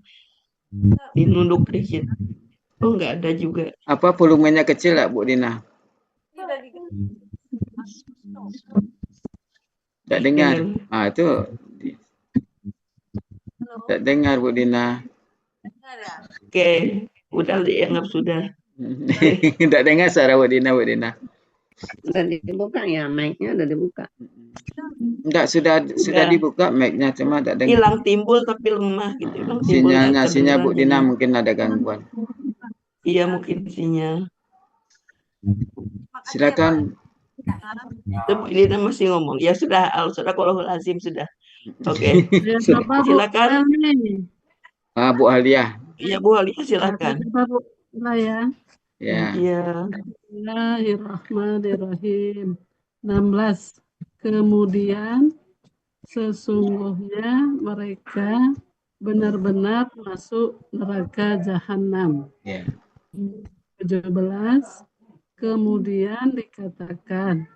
[SPEAKER 7] Dinunduk dikit. Oh, nggak ada juga.
[SPEAKER 1] Apa volumenya kecil lah Bu Dina? Tak dengar. Ah, itu. Tak dengar Bu Dina.
[SPEAKER 7] Oke, udah dianggap sudah.
[SPEAKER 1] Tak dengar suara Bu Dina, Bu Dina.
[SPEAKER 3] Udah dibuka ya, mic-nya udah dibuka.
[SPEAKER 1] Enggak, sudah dibuka mic-nya, cuma tak dengar.
[SPEAKER 7] Hilang timbul tapi lemah gitu.
[SPEAKER 1] Sinyal Bu Dina mungkin ada gangguan.
[SPEAKER 7] Iya, mungkin sinyal.
[SPEAKER 1] Silakan.
[SPEAKER 7] Bu Dina masih ngomong. Ya sudah, al-sadaqallahul azim sudah. Oke. Silakan.
[SPEAKER 1] Ah, Bu Alia.
[SPEAKER 7] Iya, Bu Alia silakan.
[SPEAKER 8] Ya.
[SPEAKER 1] Ya.
[SPEAKER 8] Bismillahirrahmanirrahim. 16. Kemudian sesungguhnya mereka benar-benar masuk neraka jahanam.
[SPEAKER 1] Ya.
[SPEAKER 8] 17. Kemudian dikatakan,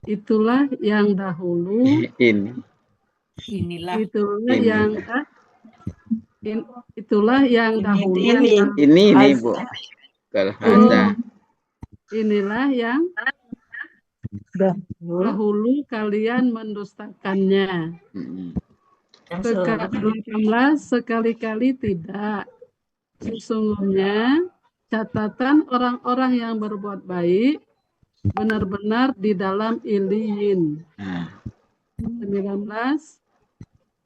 [SPEAKER 8] itulah yang dahulu. Itulah yang dahulu.
[SPEAKER 1] Ini Bu. Kalhasa.
[SPEAKER 8] Inilah yang dahulu kalian mendustakannya. 18. Sekali-kali tidak. Sesungguhnya catatan orang-orang yang berbuat baik benar-benar di dalam Iliyin. 19.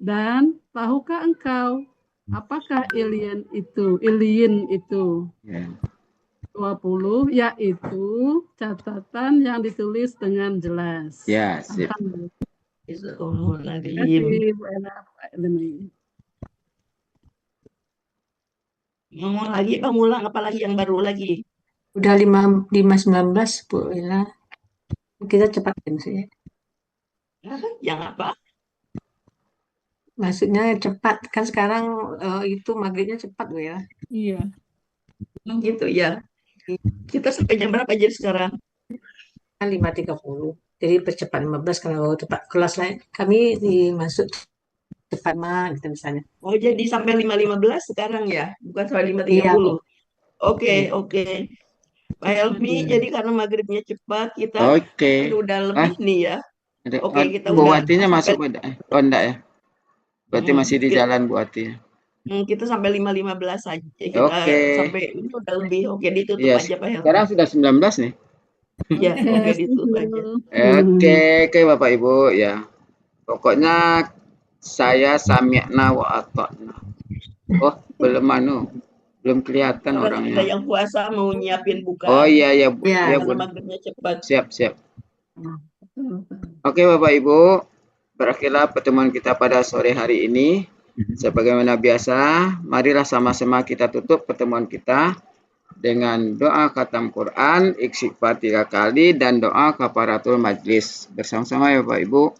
[SPEAKER 8] Dan tahukah engkau apakah Iliyin itu? 20, yaitu catatan yang ditulis dengan jelas.
[SPEAKER 1] Ya, sip.
[SPEAKER 7] Ngomong lagi, ngulang apa lagi yang baru lagi?
[SPEAKER 4] Udah 5:19 Bu Ella. Kita cepat sih.
[SPEAKER 7] Yang apa?
[SPEAKER 4] Maksudnya cepat kan sekarang itu maghribnya cepat Bu ya.
[SPEAKER 2] Iya.
[SPEAKER 7] Gitu ya. Kita sampai jam berapa jadi sekarang?
[SPEAKER 4] 5:30. Jadi percepat 15 kalau tepat kelas lain. Kami dimasuk cepat mah gitu misalnya.
[SPEAKER 7] Oh, jadi sampai 5:15 sekarang ya, bukan sampai 5:30.
[SPEAKER 4] Iya.
[SPEAKER 7] Oke. Pak Helmi, jadi karena maghribnya cepat kita udah lebih nih ya. Oke, kita
[SPEAKER 1] Bu
[SPEAKER 7] udah
[SPEAKER 1] Watinya masuk pada enggak ya? Berarti masih di jalan Bu Wati.
[SPEAKER 7] Kita sampai 5:15 saja. Kita sampai ini udah lebih. Oke, ditutup aja Pak Helmi.
[SPEAKER 1] Sekarang sudah 19 nih.
[SPEAKER 7] Ya, oke ditutup aja.
[SPEAKER 1] Oke Bapak Ibu ya. Pokoknya saya sami'na wa ata'na. Oh, belum kelihatan orangnya.
[SPEAKER 7] Ada yang puasa mau nyiapin buka.
[SPEAKER 1] Oh iya Bu.
[SPEAKER 7] Ya, Bu. Maghribnya cepat.
[SPEAKER 1] Siap. Oke Bapak Ibu, berakhirlah pertemuan kita pada sore hari ini. Sebagaimana biasa, marilah sama-sama kita tutup pertemuan kita dengan doa khatam Quran, istighfar 3 kali, dan doa kafaratul majlis. Bersama-sama ya Bapak Ibu.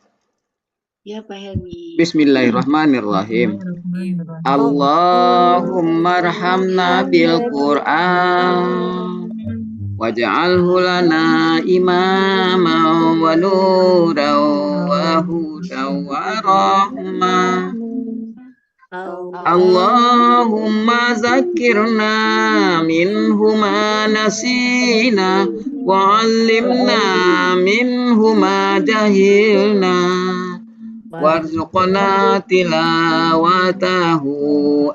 [SPEAKER 5] Ya Pak Helmi.
[SPEAKER 1] Bismillahirrahmanirrahim. Allahumma arhamna bil Quran waj'alhu lana imaman wa nuran wa hudan wa rahmah. Allahumma zakirna minhu ma nasina wa 'allimna minhu ma jahilna warzuqna tilawatahu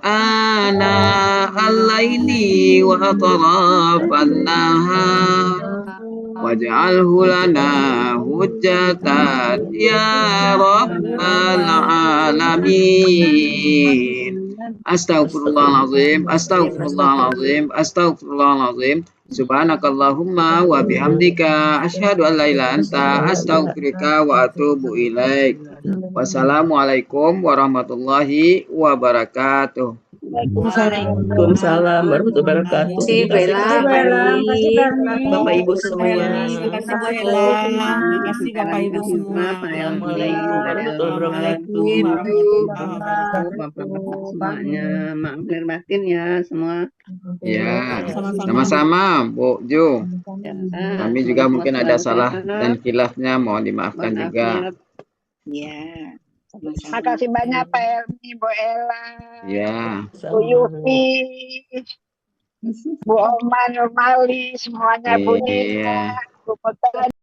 [SPEAKER 1] ana al-laili wa atrafan nahar waj'alhu lana hujjatan ya rabbal alamin. Astaghfirullahalazim. Subhanakallahumma wa bihamdika asyhadu an la ilaha illa anta astaghfiruka wa atubu ilaik. Wassalamualaikum warahmatullahi wabarakatuh.
[SPEAKER 7] Waalaikumsalam warahmatullahi wabarakatuh.
[SPEAKER 4] Kasih Bella,
[SPEAKER 12] Terima kasih Bu Ella,
[SPEAKER 4] Pani.
[SPEAKER 12] makasih Bella.
[SPEAKER 7] Bapak Ibu semua.
[SPEAKER 2] Terima kasih Bu Ella. Terima kasih Bapak Ibu semua.
[SPEAKER 7] Assalamualaikum warahmatullahi wabarakatuh.
[SPEAKER 2] Waalaikumsalam.
[SPEAKER 3] Bapak-bapak semuanya, maaf lahir batin ya semua.
[SPEAKER 1] Ya, sama-sama Bu Ju. Kami juga mungkin ada salah dan khilafnya, mohon dimaafkan juga.
[SPEAKER 5] Ya, sama-sama.
[SPEAKER 18] Makasih banyak Pak Elmi, Bu Ella,
[SPEAKER 1] Ya.
[SPEAKER 18] Bu Yufi, Bu Oma, Nurmali, semuanya Bu Nina,
[SPEAKER 1] Iya.
[SPEAKER 18] Bu Mutan.